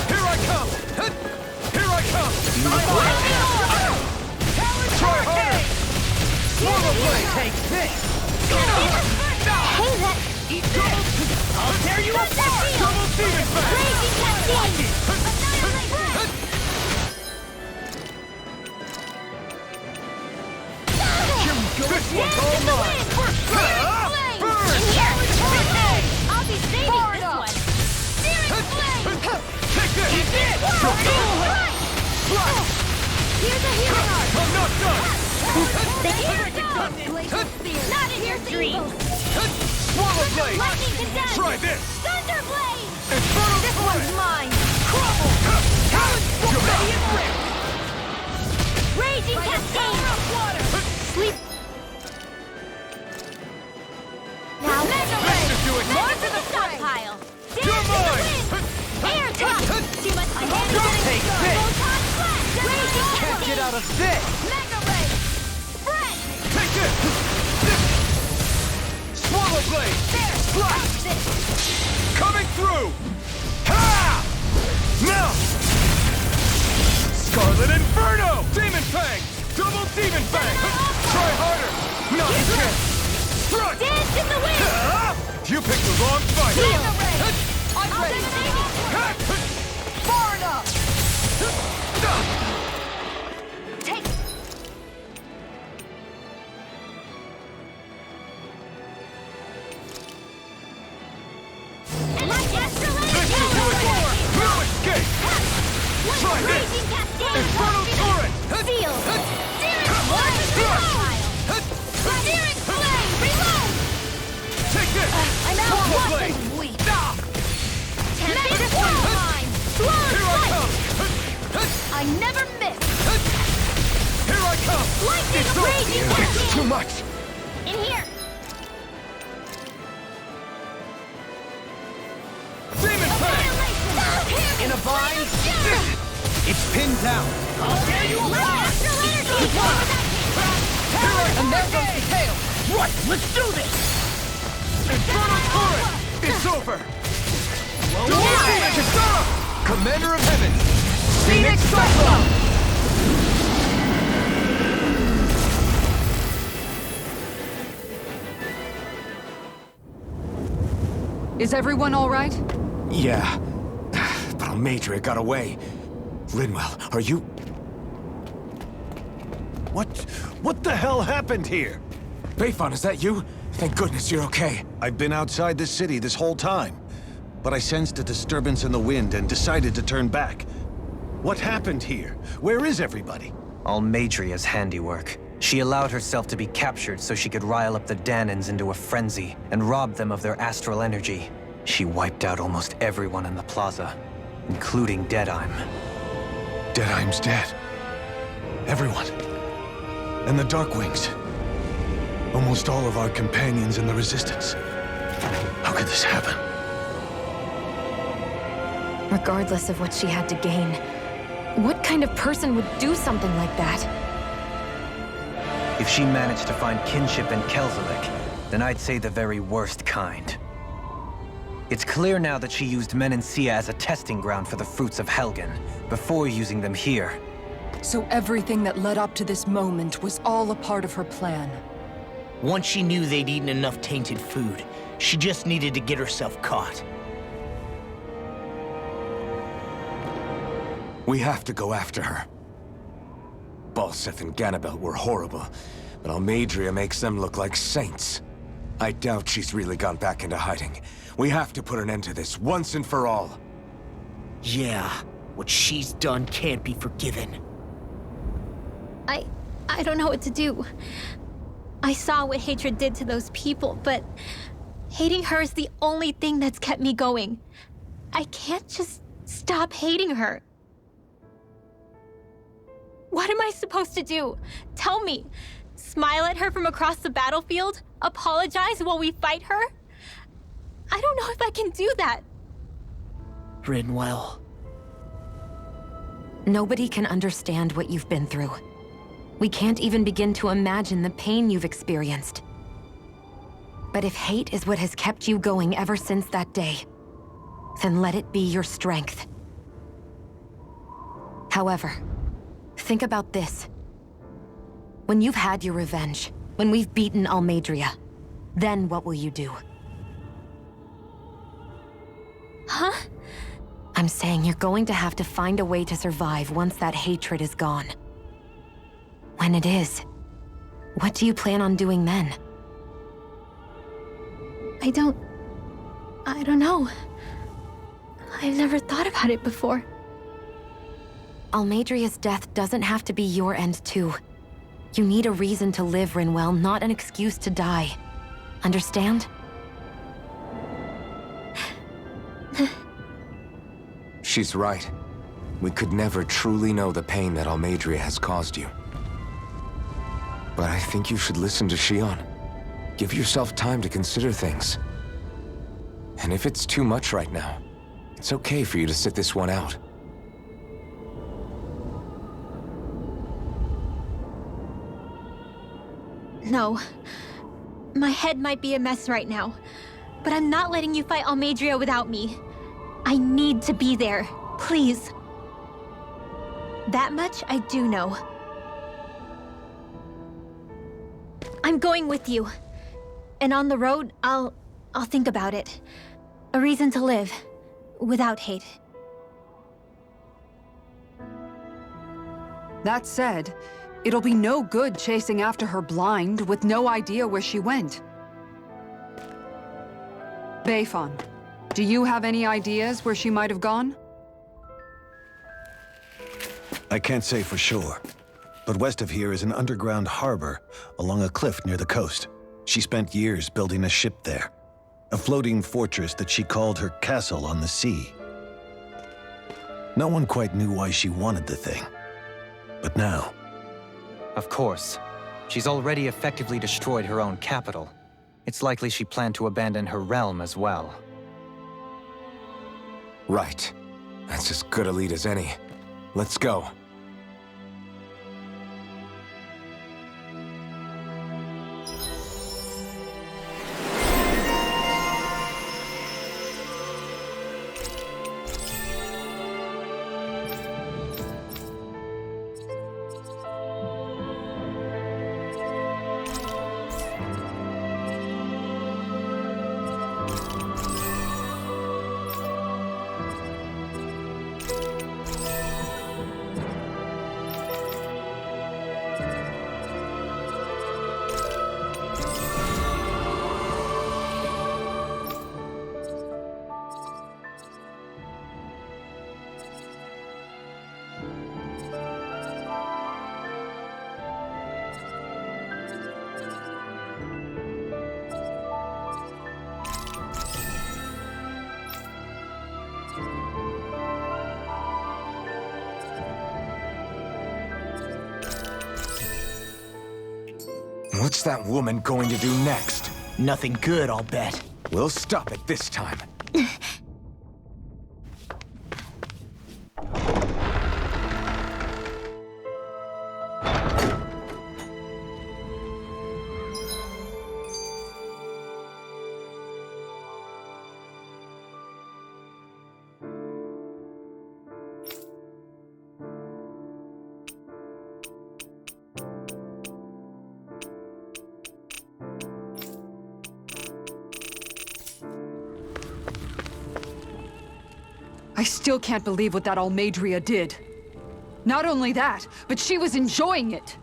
Here I come! Here I come! Take this! Hey, that... Eat this! I'll tear you apart! Double demon fang! Crazy cascade! This one's all mine! Burn! I'll be saving this one! Searing flame! Take this! Eat this! Here's a healing art! I'm not done! The hammer dog! Not in your dreams! Swallow blade! Lightning condensed! Try this! Thunder blade! Infernal This Sword! one's mine! Crumble! Raging cascade! Sleep! Now, Mega This should do it! More to the stockpile! You're mine! Air attack! Too much to handle! Take this! Photon blast! Raging Can't get out of this! Mega ray! Spread! Take this! Swallow blade! There! Blast! This! Coming through! Ha! Now! Scarlet Inferno! Demon Fang! Double Demon Fang! Try harder! Not a chance! Strike! Dance in the wind! You picked the wrong fight! Mega ray! I'm ready! Far enough! Take... And I guess the This should do it! No escape! Try this! Raging cascade! Infernal Torrent! Seal! Searing flame! Searing flame! Reload! Take this! I'm out Swallow of blade! weapons weak! Tempest line! Blood Here I come! I never miss! Here I come! Lightning It's raging over. It's cascade! too much! In here! Demon Fang! Annihilation! In a bind? It's pinned down! I'll tear you apart! And there goes the tail! Right, let's do this! Infernal Torrent! It's over! Commander of Heaven! Phoenix Cyclone! Is everyone all right? Yeah. But Almadria got away. Linwell, are you... What the hell happened here? Bayfon, is that you? Thank goodness you're okay. I've been outside the city this whole time, but I sensed a disturbance in the wind and decided to turn back. What happened here? Where is everybody? Almadria's handiwork. She allowed herself to be captured so she could rile up the Danans into a frenzy and rob them of their astral energy. She wiped out almost everyone in the plaza, including Deadheim. Deadheim's dead. Everyone. And the Darkwings. Almost all of our companions in the Resistance. How could this happen? Regardless of what she had to gain, what kind of person would do something like that? If she managed to find kinship in Xcagegame, then I'd say the very worst kind. It's clear now that she used Menancia as a testing ground for the fruits of Helgen, before using them here. So everything that led up to this moment was all a part of her plan. Once she knew they'd eaten enough tainted food, she just needed to get herself caught. We have to go after her. Balseth and Ganabelt were horrible, but Almadria makes them look like saints. I doubt she's really gone back into hiding. We have to put an end to this, once and for all. Yeah, what she's done can't be forgiven. I don't know what to do. I saw what hatred did to those people, but hating her is the only thing that's kept me going. I can't just stop hating her. What am I supposed to do? Tell me. Smile at her from across the battlefield? Apologize while we fight her? I don't know if I can do that. Rinwell. Nobody can understand what you've been through. We can't even begin to imagine the pain you've experienced. But if hate is what has kept you going ever since that day, then let it be your strength. However, think about this. When you've had your revenge, When we've beaten Almadria, then what will you do? Huh? I'm saying you're going to have to find a way to survive once that hatred is gone. When it is, what do you plan on doing then? I don't know. I've never thought about it before. Almadria's death doesn't have to be your end too. You need a reason to live, Rinwell, not an excuse to die. Understand? She's right. We could never truly know the pain that Almadria has caused you. But I think you should listen to Shionne. Give yourself time to consider things. And if it's too much right now, it's okay for you to sit this one out. No. My head might be a mess right now, but I'm not letting you fight Almadria without me. I need to be there, please. That much I do know. I'm going with you. And on the road, I'll think about it. A reason to live, without hate. That said, it'll be no good chasing after her blind with no idea where she went. Beifan, do you have any ideas where she might have gone? I can't say for sure, but west of here is an underground harbor along a cliff near the coast. She spent years building a ship there, a floating fortress that she called her castle on the sea. No one quite knew why she wanted the thing, but now... Of course. She's already effectively destroyed her own capital. It's likely she planned to abandon her realm as well. Right. That's as good a lead as any. Let's go. What's that woman going to do next? Nothing good, I'll bet. We'll stop it this time. I still can't believe what that Almadria did. Not only that, but she was enjoying it.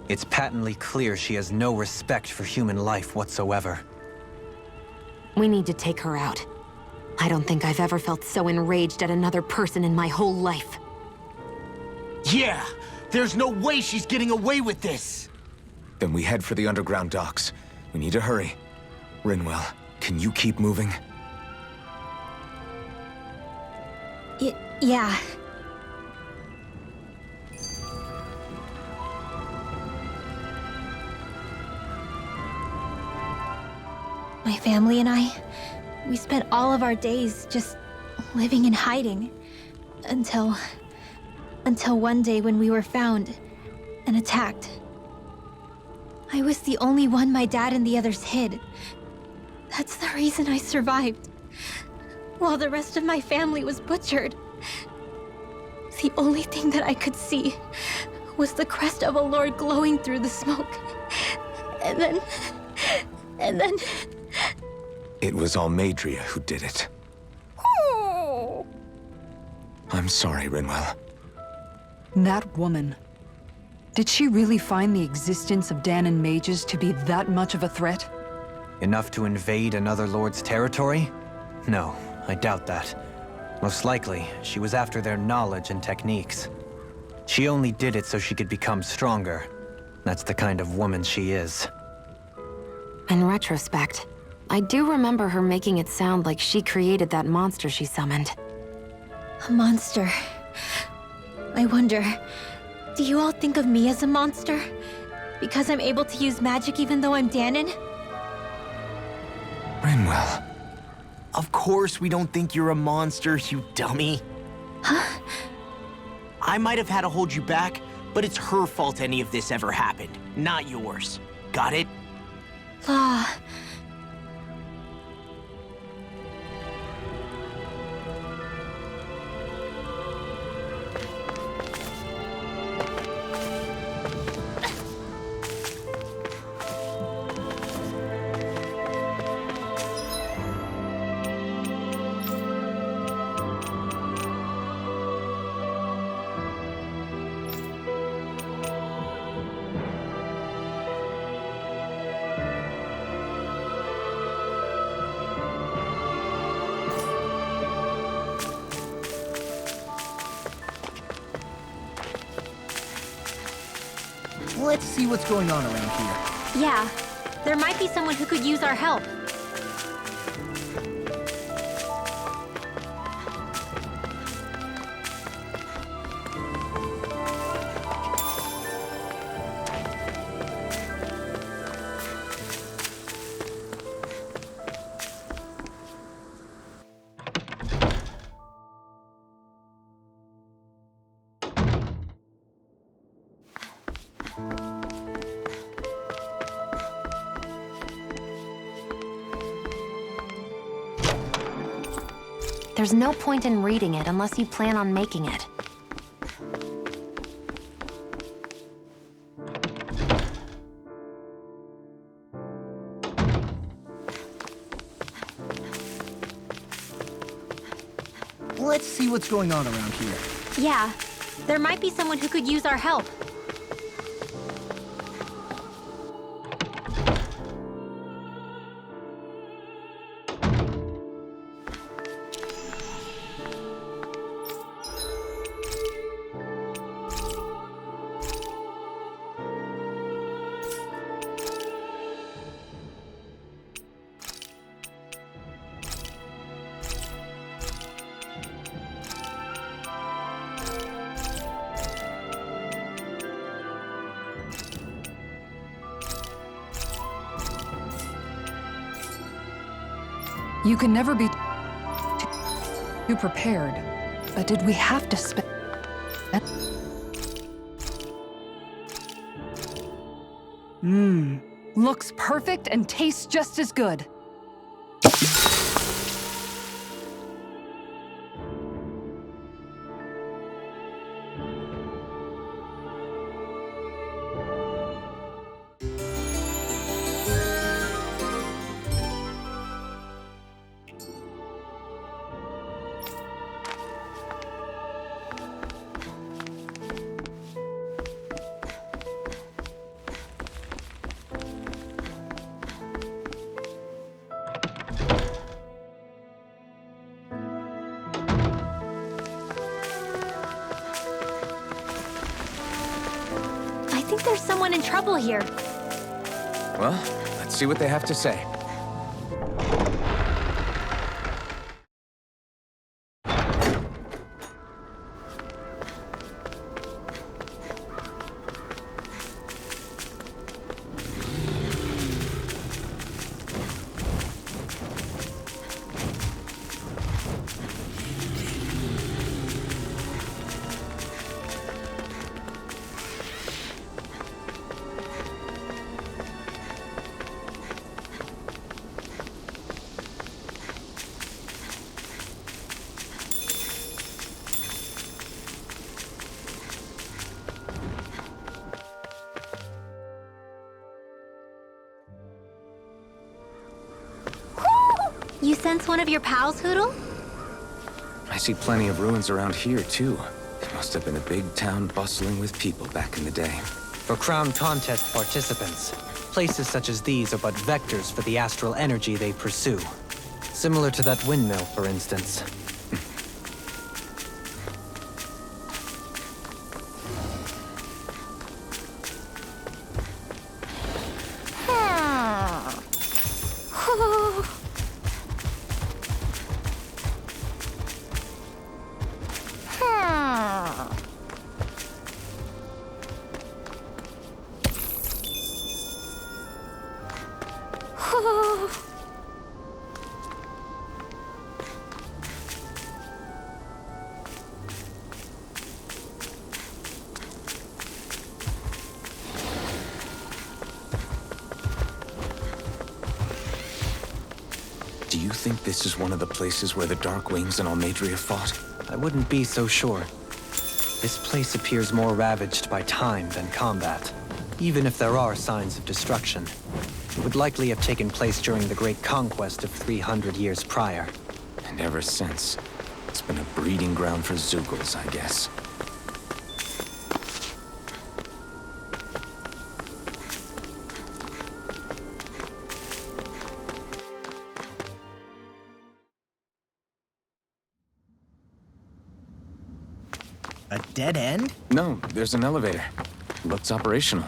It's patently clear she has no respect for human life whatsoever. We need to take her out. I don't think I've ever felt so enraged at another person in my whole life. Yeah! There's no way she's getting away with this! Then we head for the underground docks. We need to hurry. Rinwell, can you keep moving? Yeah. My family and I, we spent all of our days just living in hiding. Until one day when we were found and attacked. I was the only one my dad and the others hid. That's the reason I survived. While the rest of my family was butchered. The only thing that I could see was the crest of a lord glowing through the smoke. And then... And then... It was Almadria who did it. Oh. I'm sorry, Rinwell. That woman. Did she really find the existence of Danon mages to be that much of a threat? Enough to invade another lord's territory? No, I doubt that. Most likely, she was after their knowledge and techniques. She only did it so she could become stronger. That's the kind of woman she is. In retrospect, I do remember her making it sound like she created that monster she summoned. A monster. I wonder, do you all think of me as a monster? Because I'm able to use magic even though I'm Danon? Rinwell. Of course we don't think you're a monster, you dummy. Huh? I might have had to hold you back, but it's her fault any of this ever happened, not yours. Got it? Law. Let's see what's going on around here. Yeah, there might be someone who could use our help. There's no point in reading it unless you plan on making it. Let's see what's going on around here. Yeah, there might be someone who could use our help. You can never be too prepared. But did we have to spend... Looks perfect and tastes just as good. I think there's someone in trouble here. Well, let's see what they have to say. You sense one of your pals, Hoodle? I see plenty of ruins around here, too. It must have been a big town bustling with people back in the day. For Crown Contest participants, places such as these are but vectors for the astral energy they pursue. Similar to that windmill, for instance. Do you think this is one of the places where the Dark Wings and Almeidrea fought? I wouldn't be so sure. This place appears more ravaged by time than combat. Even if there are signs of destruction, it would likely have taken place during the Great Conquest of 300 years prior. And ever since, it's been a breeding ground for Zeugles, I guess. A dead end? No, there's an elevator. Looks operational.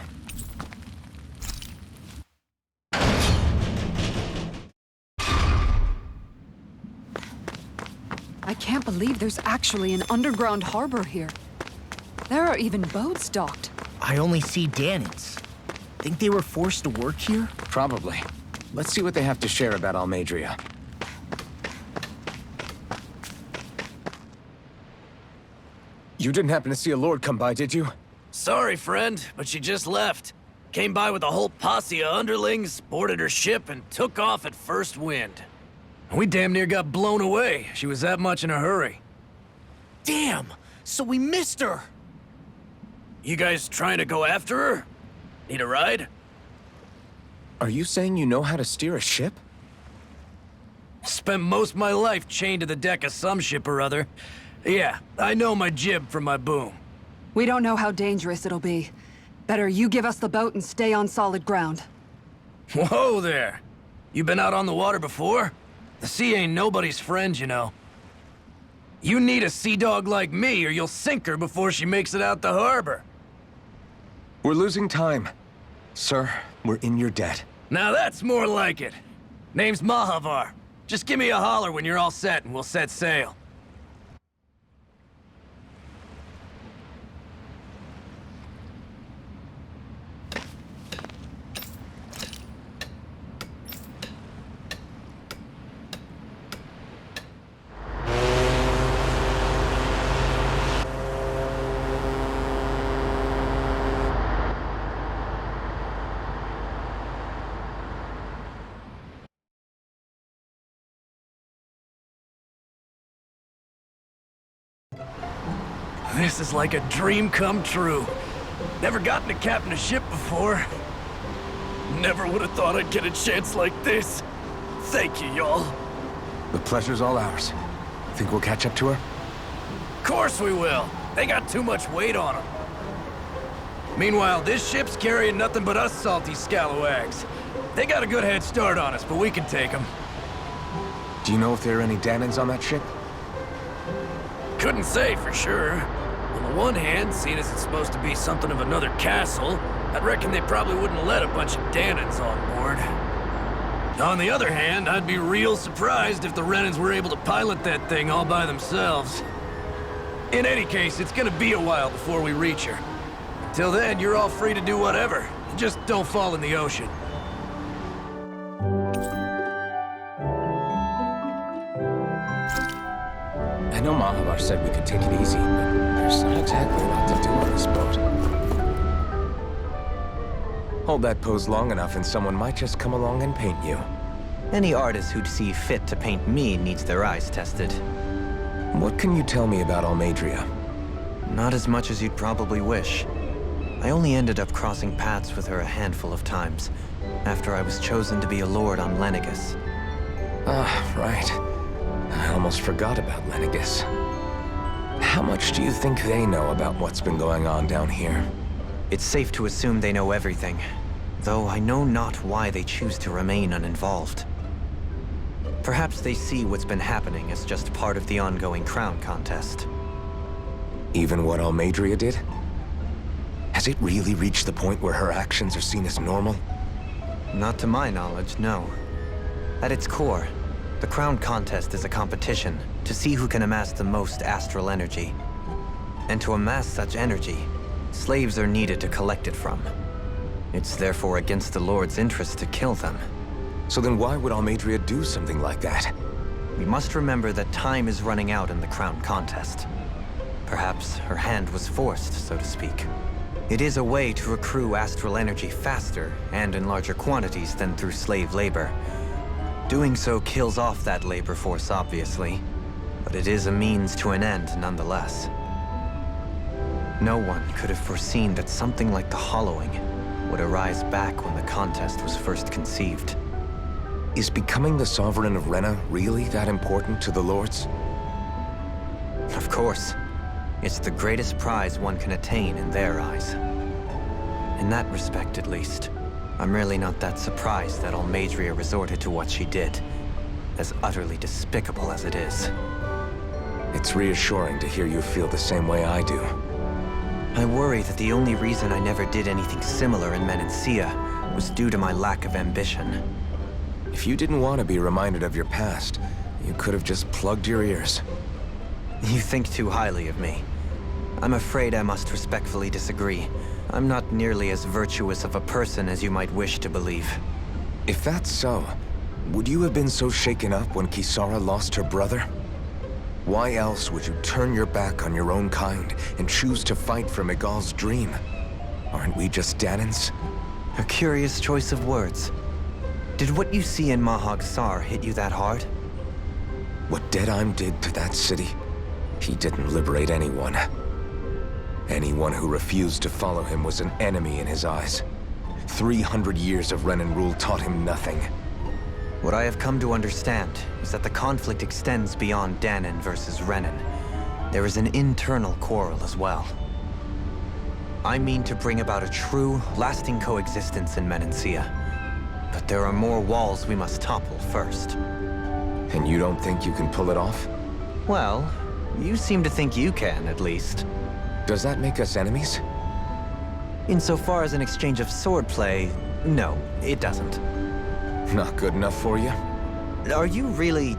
I can't believe there's actually an underground harbor here. There are even boats docked. I only see Danans. Think they were forced to work here? Probably. Let's see what they have to share about Almeidrea. You didn't happen to see a lord come by, did you? Sorry, friend, but she just left. Came by with a whole posse of underlings, boarded her ship, and took off at first wind. We damn near got blown away. She was that much in a hurry. Damn! So we missed her! You guys trying to go after her? Need a ride? Are you saying you know how to steer a ship? Spent most of my life chained to the deck of some ship or other. Yeah, I know my jib from my boom. We don't know how dangerous it'll be. Better you give us the boat and stay on solid ground. Whoa there! You been out on the water before? The sea ain't nobody's friend, you know. You need a sea dog like me, or you'll sink her before she makes it out the harbor. We're losing time. Sir, we're in your debt. Now that's more like it. Name's Mahavar. Just give me a holler when you're all set and we'll set sail. This is like a dream come true. Never gotten to captain a ship before. Never would have thought I'd get a chance like this. Thank you, y'all. The pleasure's all ours. Think we'll catch up to her? Course we will. They got too much weight on them. Meanwhile, this ship's carrying nothing but us salty scalawags. They got a good head start on us, but we can take them. Do you know if there are any Danans on that ship? Couldn't say for sure. On the one hand, seeing as it's supposed to be something of another castle, I'd reckon they probably wouldn't let a bunch of Danans on board. On the other hand, I'd be real surprised if the Renans were able to pilot that thing all by themselves. In any case, it's gonna be a while before we reach her. Till then, you're all free to do whatever. Just don't fall in the ocean. I know Mahavar said we could take it easy, but there's not exactly a lot to do on this boat. Hold that pose long enough and someone might just come along and paint you. Any artist who'd see fit to paint me needs their eyes tested. What can you tell me about Almeidrea? Not as much as you'd probably wish. I only ended up crossing paths with her a handful of times, after I was chosen to be a lord on Lenigus. Ah, right. I almost forgot about Lenegis. How much do you think they know about what's been going on down here? It's safe to assume they know everything, though I know not why they choose to remain uninvolved. Perhaps they see what's been happening as just part of the ongoing crown contest. Even what Almadria did? Has it really reached the point where her actions are seen as normal? Not to my knowledge, no. At its core, the crown contest is a competition to see who can amass the most astral energy. And to amass such energy, slaves are needed to collect it from. It's therefore against the Lord's interest to kill them. So then why would Almadria do something like that? We must remember that time is running out in the crown contest. Perhaps her hand was forced, so to speak. It is a way to accrue astral energy faster and in larger quantities than through slave labor. Doing so kills off that labor force, obviously, but it is a means to an end nonetheless. No one could have foreseen that something like the Hollowing would arise back when the contest was first conceived. Is becoming the Sovereign of Rena really that important to the Lords? Of course. It's the greatest prize one can attain in their eyes. In that respect, at least, I'm really not that surprised that Almadria resorted to what she did, as utterly despicable as it is. It's reassuring to hear you feel the same way I do. I worry that the only reason I never did anything similar in Menancia was due to my lack of ambition. If you didn't want to be reminded of your past, you could have just plugged your ears. You think too highly of me. I'm afraid I must respectfully disagree. I'm not nearly as virtuous of a person as you might wish to believe. If that's so, would you have been so shaken up when Kisara lost her brother? Why else would you turn your back on your own kind and choose to fight for Miguel's dream? Aren't we just Danans? A curious choice of words. Did what you see in Mahag Saar hit you that hard? What Deadheim did to that city, he didn't liberate anyone. Anyone who refused to follow him was an enemy in his eyes. 300 years of Renan rule taught him nothing. What I have come to understand is that the conflict extends beyond Danan versus Renan. There is an internal quarrel as well. I mean to bring about a true, lasting coexistence in Menancia. But there are more walls we must topple first. And you don't think you can pull it off? Well, you seem to think you can, at least. Does that make us enemies? Insofar as an exchange of swordplay, no, it doesn't. Not good enough for you? Are you really...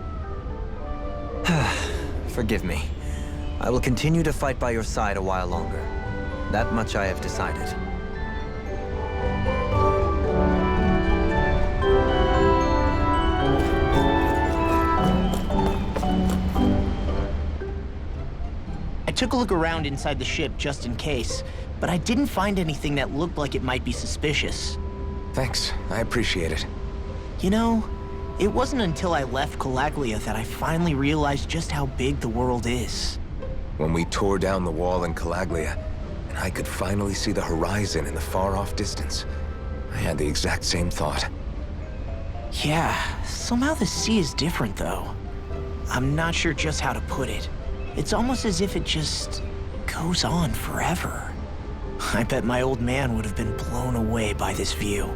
Forgive me. I will continue to fight by your side a while longer. That much I have decided. I took a look around inside the ship just in case, but I didn't find anything that looked like it might be suspicious. Thanks, I appreciate it. You know, it wasn't until I left Calaglia that I finally realized just how big the world is. When we tore down the wall in Calaglia, and I could finally see the horizon in the far-off distance, I had the exact same thought. Yeah, somehow the sea is different though. I'm not sure just how to put it. It's almost as if it just goes on forever. I bet my old man would have been blown away by this view.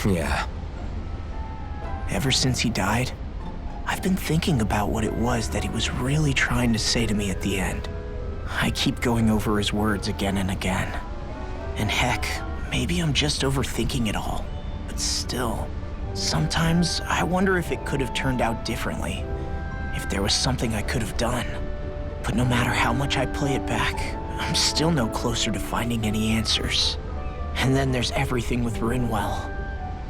Yeah. Ever since he died, I've been thinking about what it was that he was really trying to say to me at the end. I keep going over his words again and again. And heck, maybe I'm just overthinking it all. But still, sometimes I wonder if it could have turned out differently. If there was something I could have done. But no matter how much I play it back, I'm still no closer to finding any answers. And then there's everything with Rinwell.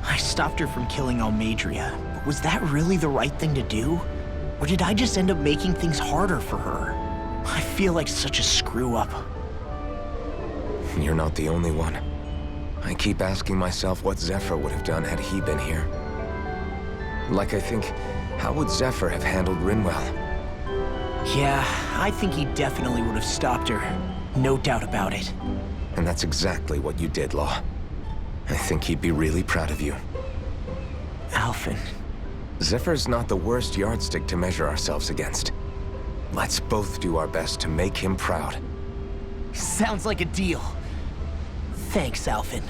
I stopped her from killing Almadria, but was that really the right thing to do? Or did I just end up making things harder for her? I feel like such a screw-up. You're not the only one. I keep asking myself what Zephyr would have done had he been here. Like I think, how would Zephyr have handled Rinwell? Yeah, I think he definitely would have stopped her. No doubt about it. And that's exactly what you did, Law. I think he'd be really proud of you. Alphen, Zephyr's not the worst yardstick to measure ourselves against. Let's both do our best to make him proud. Sounds like a deal. Thanks, Alphen.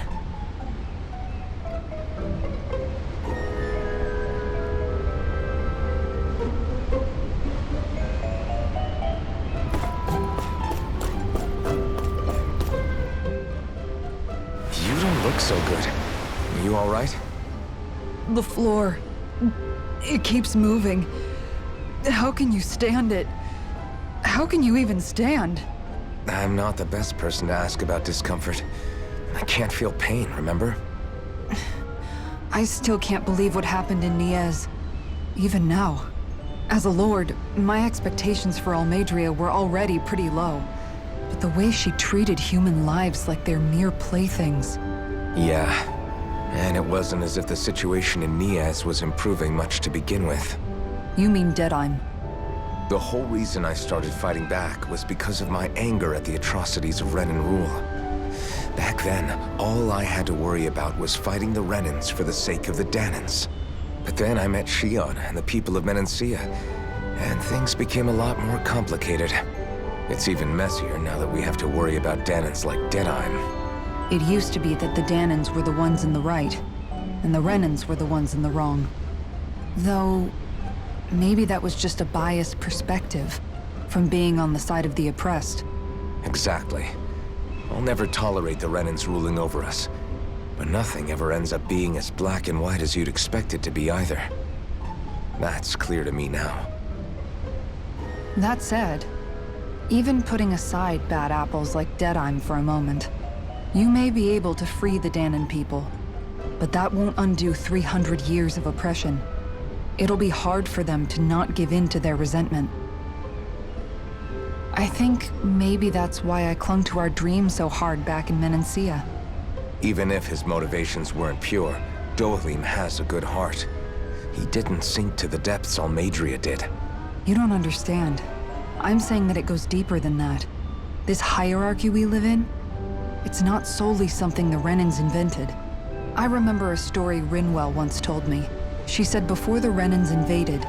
You don't look so good. You all right? The floor. It keeps moving. How can you stand it? How can you even stand? I'm not the best person to ask about discomfort. I can't feel pain, remember? I still can't believe what happened in Niez. Even now. As a lord, my expectations for Almeidrea were already pretty low. But the way she treated human lives like they're mere playthings. Yeah. And it wasn't as if the situation in Niez was improving much to begin with. You mean Deadheim? The whole reason I started fighting back was because of my anger at the atrocities of Renan rule. Back then, all I had to worry about was fighting the Renans for the sake of the Danans. But then I met Shionne and the people of Menancia, and things became a lot more complicated. It's even messier now that we have to worry about Danans like Deadheim. It used to be that the Danans were the ones in the right, and the Renans were the ones in the wrong. Though, maybe that was just a biased perspective from being on the side of the oppressed. Exactly. I'll never tolerate the Renans ruling over us. But nothing ever ends up being as black and white as you'd expect it to be either. That's clear to me now. That said, even putting aside bad apples like Deadheim for a moment, you may be able to free the Danan people, but that won't undo 300 years of oppression. It'll be hard for them to not give in to their resentment. I think maybe that's why I clung to our dream so hard back in Menancia. Even if his motivations weren't pure, Dohalim has a good heart. He didn't sink to the depths Almeidrea did. You don't understand. I'm saying that it goes deeper than that. This hierarchy we live in, it's not solely something the Renans invented. I remember a story Rinwell once told me. She said before the Renans invaded,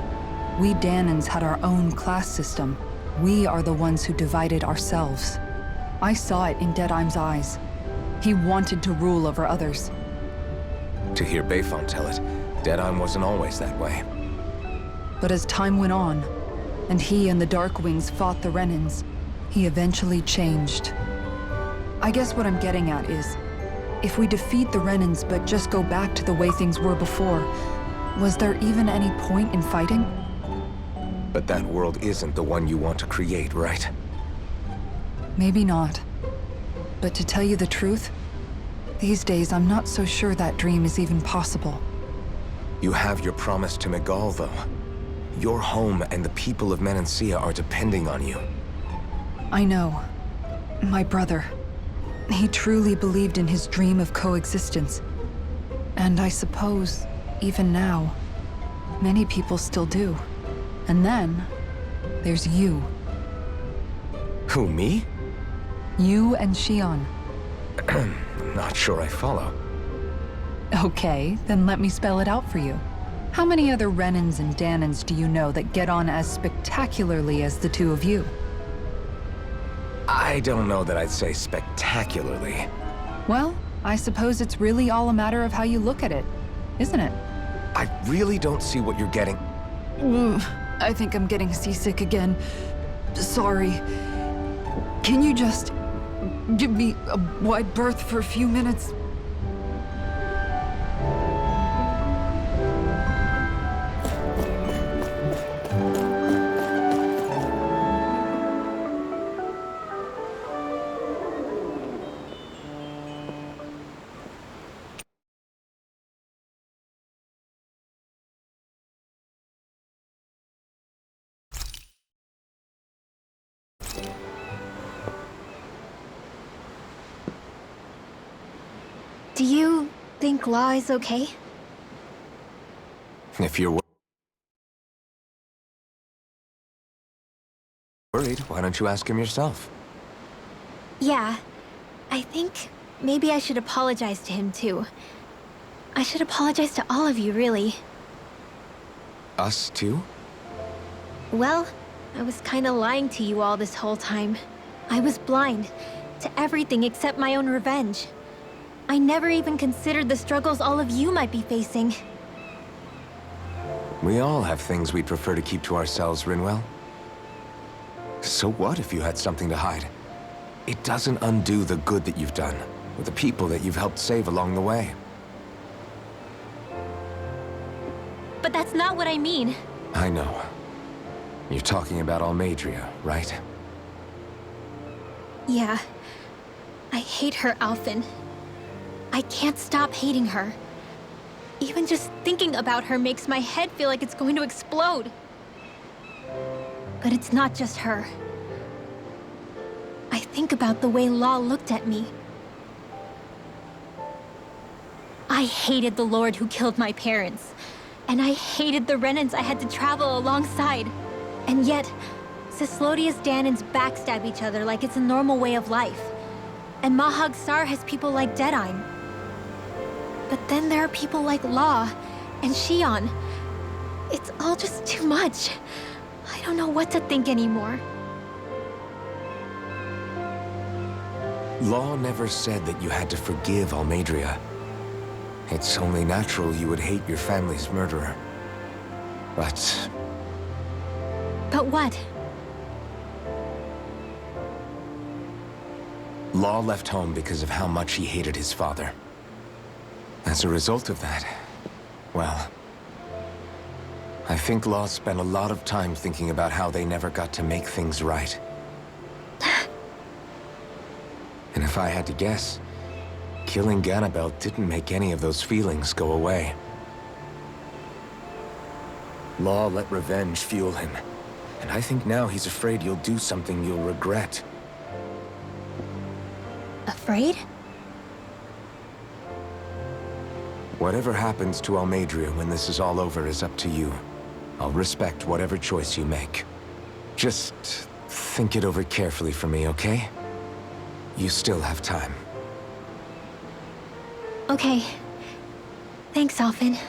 we Danans had our own class system. We are the ones who divided ourselves. I saw it in Deadheim's eyes. He wanted to rule over others. To hear Bayfont tell it, Deadheim wasn't always that way. But as time went on, and he and the Darkwings fought the Renans, he eventually changed. I guess what I'm getting at is, if we defeat the Renans but just go back to the way things were before, was there even any point in fighting? But that world isn't the one you want to create, right? Maybe not. But to tell you the truth, these days I'm not so sure that dream is even possible. You have your promise to Megal, though. Your home and the people of Menancia are depending on you. I know. My brother. He truly believed in his dream of coexistence. And I suppose, even now, many people still do. And then, there's you. Who, me? You and Shionne. I'm not sure I follow. Okay, then let me spell it out for you. How many other Renans and Danans do you know that get on as spectacularly as the two of you? I don't know that I'd say spectacularly. Well, I suppose it's really all a matter of how you look at it, isn't it? I really don't see what you're getting. I think I'm getting seasick again. Sorry. Can you just give me a wide berth for a few minutes? Do you think Law is okay? If you're worried, why don't you ask him yourself? Yeah. I think maybe I should apologize to him too. I should apologize to all of you, really. us too? Well, I was kinda lying to you all this whole time. I was blind to everything except my own revenge. I never even considered the struggles all of you might be facing. We all have things we'd prefer to keep to ourselves, Rinwell. So what if you had something to hide? It doesn't undo the good that you've done, or the people that you've helped save along the way. But that's not what I mean. I know. You're talking about Almadria, right? Yeah. I hate her, Alphen. I can't stop hating her. Even just thinking about her makes my head feel like it's going to explode. But it's not just her. I think about the way Law looked at me. I hated the Lord who killed my parents. And I hated the Renans I had to travel alongside. And yet, Cyslodia's Danans backstab each other like it's a normal way of life. And Mahag Saar has people like Deadime. But then there are people like Law and Shionne. It's all just too much. I don't know what to think anymore. Law never said that you had to forgive Almadria. It's only natural you would hate your family's murderer. But what? Law left home because of how much he hated his father. As a result of that, well, I think Law spent a lot of time thinking about how they never got to make things right. And if I had to guess, killing Ganabel didn't make any of those feelings go away. Law let revenge fuel him, and I think now he's afraid you'll do something you'll regret. Afraid? Whatever happens to Almadria when this is all over is up to you. I'll respect whatever choice you make. Just think it over carefully for me, okay? You still have time. Okay. Thanks, Alphen.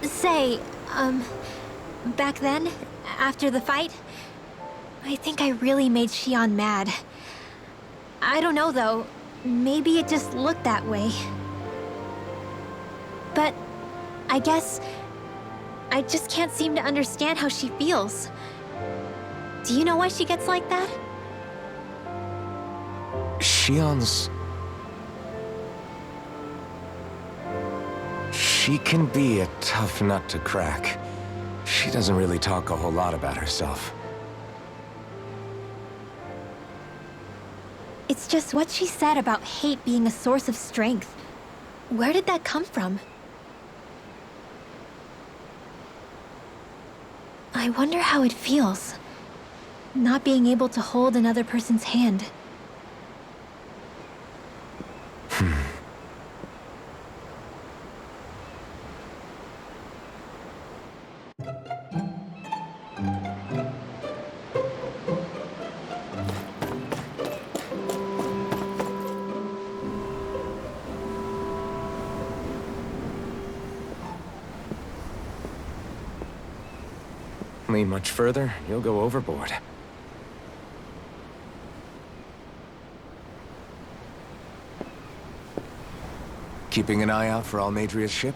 Say, back then, after the fight, I think I really made Shionne mad. I don't know, though. Maybe it just looked that way. But I guess I just can't seem to understand how she feels. Do you know why she gets like that? Shionne's... She can be a tough nut to crack. She doesn't really talk a whole lot about herself. It's just what she said about hate being a source of strength. Where did that come from? I wonder how it feels, not being able to hold another person's hand. Lean much further, you'll go overboard. Keeping an eye out for Almadria's ship?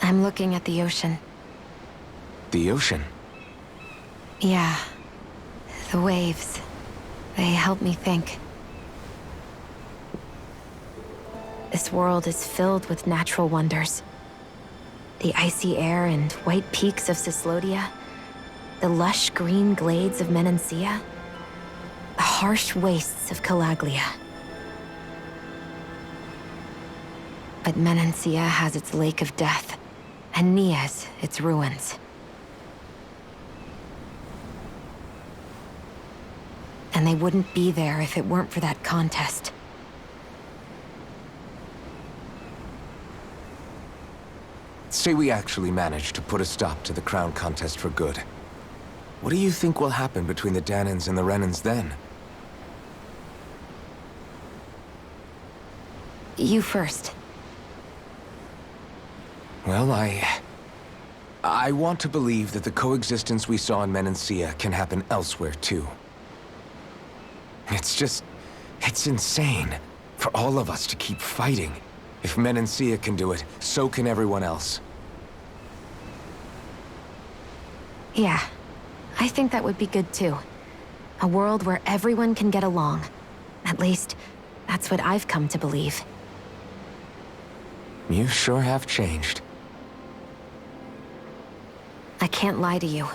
I'm looking at the ocean. The ocean? Yeah. The waves. They help me think. This world is filled with natural wonders. The icy air and white peaks of Cyslodia, the lush green glades of Menancia, the harsh wastes of Calaglia. But Menancia has its Lake of Death, and Niez its ruins. And they wouldn't be there if it weren't for that contest. Say we actually manage to put a stop to the crown contest for good. What do you think will happen between the Danans and the Renans then? You first. Well, I want to believe that the coexistence we saw in Menancia can happen elsewhere, too. It's insane for all of us to keep fighting. If Menancia can do it, so can everyone else. Yeah, I think that would be good too. A world where everyone can get along. At least, that's what I've come to believe. You sure have changed. I can't lie to you.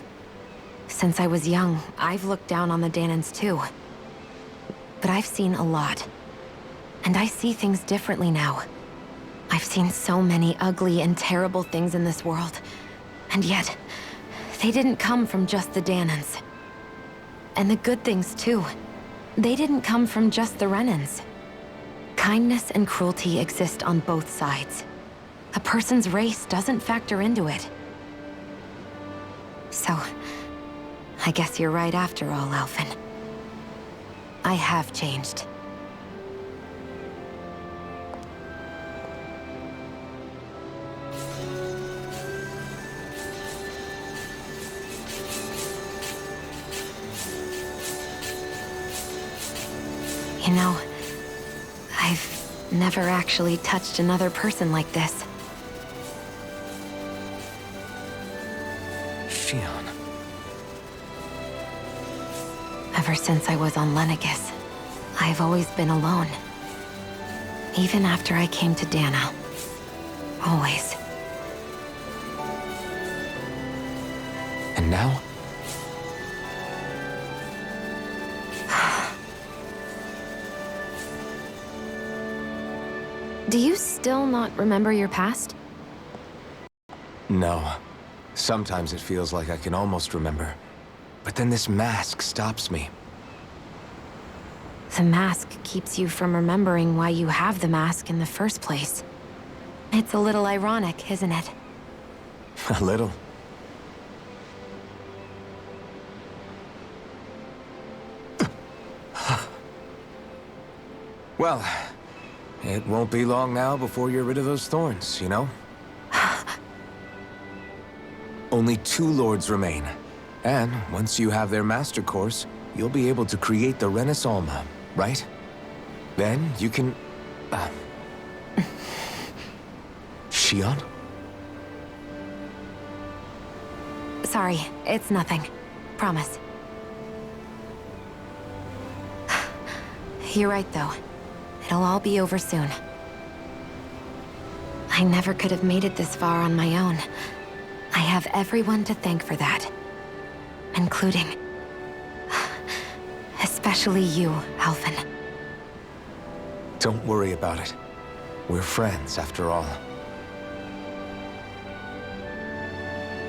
Since I was young, I've looked down on the Danans too. But I've seen a lot. And I see things differently now. I've seen so many ugly and terrible things in this world. And yet, they didn't come from just the Danans. And the good things too. They didn't come from just the Renans. Kindness and cruelty exist on both sides. A person's race doesn't factor into it. So, I guess you're right after all, Alphen. I have changed. You know, I've never actually touched another person like this. Shionne. Ever since I was on Lenegis, I've always been alone. Even after I came to Dana. Always. And now? Do you still not remember your past? No. Sometimes it feels like I can almost remember. But then this mask stops me. The mask keeps you from remembering why you have the mask in the first place. It's a little ironic, isn't it? A little. Well, it won't be long now before you're rid of those thorns, you know? Only 2 lords remain. And once you have their master course, you'll be able to create the Renis Alma, right? Then you can... Shionne? Sorry, it's nothing. Promise. You're right, though. It'll all be over soon. I never could have made it this far on my own. I have everyone to thank for that. Including... especially you, Alphen. Don't worry about it. We're friends, after all.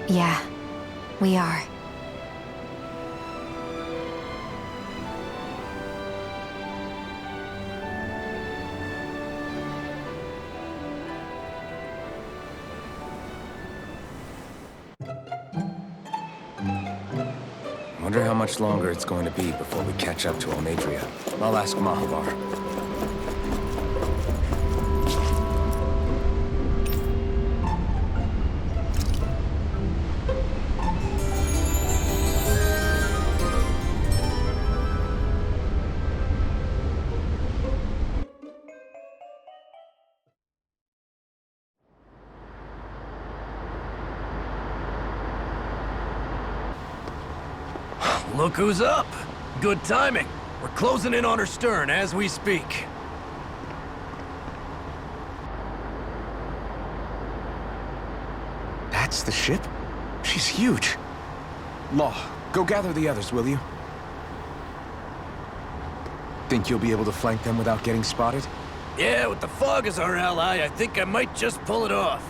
Yeah, we are. Wonder how much longer it's going to be before we catch up to Almadria. I'll ask Mahavar. Look who's up! Good timing. We're closing in on her stern as we speak. That's the ship? She's huge. Law, go gather the others, will you? Think you'll be able to flank them without getting spotted? Yeah, with the fog as our ally, I think I might just pull it off.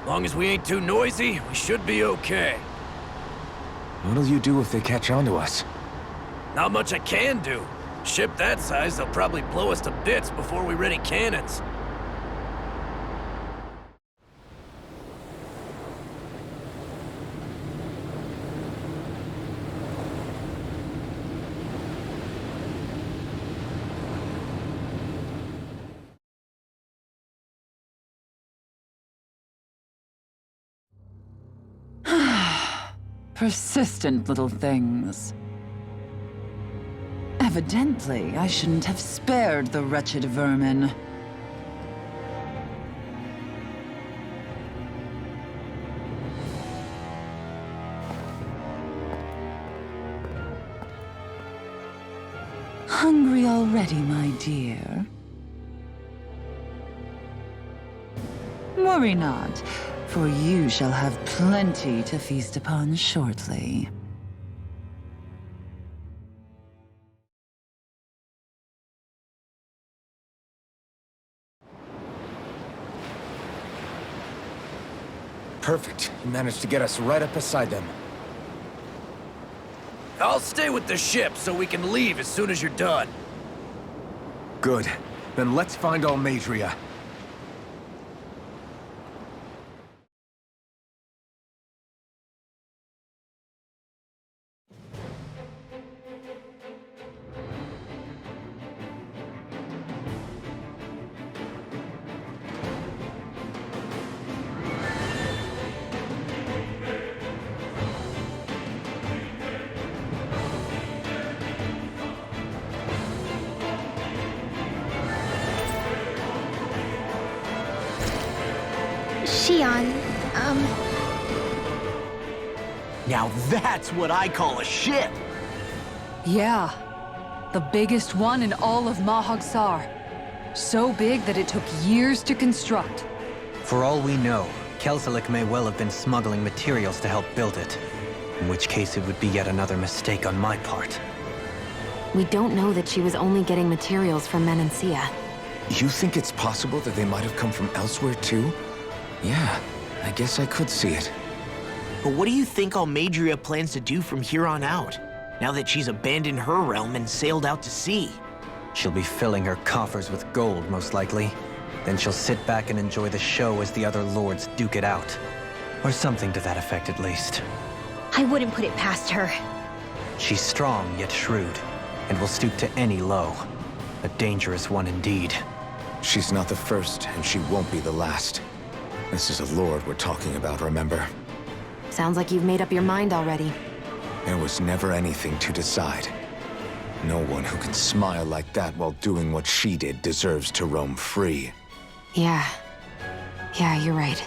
Long as we ain't too noisy, we should be okay. What'll you do if they catch on to us? Not much I can do. Ship that size, they'll probably blow us to bits before we ready cannons. Persistent little things. Evidently, I shouldn't have spared the wretched vermin. Hungry already, my dear? Worry not, for you shall have plenty to feast upon shortly. Perfect. You managed to get us right up beside them. I'll stay with the ship so we can leave as soon as you're done. Good. Then let's find Almadria. Shionne, Now that's what I call a ship! Yeah. The biggest one in all of Mahag Saar. So big that it took years to construct. For all we know, Cageccc may well have been smuggling materials to help build it. In which case it would be yet another mistake on my part. We don't know that she was only getting materials from Menancia. You think it's possible that they might have come from elsewhere too? Yeah, I guess I could see it. But what do you think Almadria plans to do from here on out, now that she's abandoned her realm and sailed out to sea? She'll be filling her coffers with gold, most likely. Then she'll sit back and enjoy the show as the other lords duke it out. Or something to that effect, at least. I wouldn't put it past her. She's strong, yet shrewd, and will stoop to any low. A dangerous one indeed. She's not the first, and she won't be the last. This is a lord we're talking about, remember? Sounds like you've made up your mind already. There was never anything to decide. No one who can smile like that while doing what she did deserves to roam free. Yeah, you're right.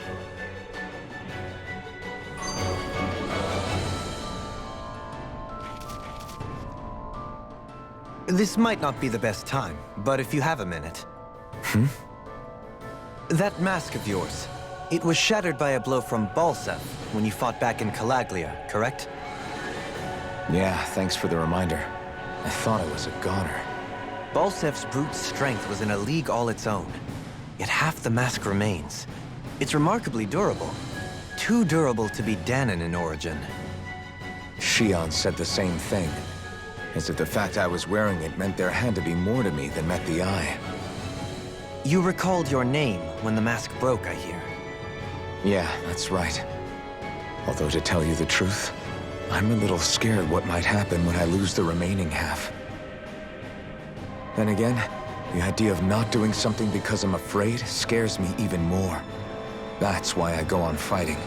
This might not be the best time, but if you have a minute. That mask of yours, it was shattered by a blow from Balsef when you fought back in Calaglia, correct? Yeah, thanks for the reminder. I thought I was a goner. Balsef's brute strength was in a league all its own. Yet half the mask remains. It's remarkably durable. Too durable to be Danon in origin. Shionne said the same thing. As if the fact I was wearing it meant there had to be more to me than met the eye. You recalled your name when the mask broke, I hear. Yeah, that's right. Although to tell you the truth, I'm a little scared what might happen when I lose the remaining half. Then again, the idea of not doing something because I'm afraid scares me even more. That's why I go on fighting.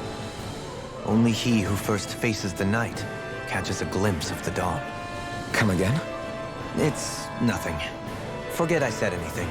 Only he who first faces the night catches a glimpse of the dawn. Come again? It's nothing. Forget I said anything.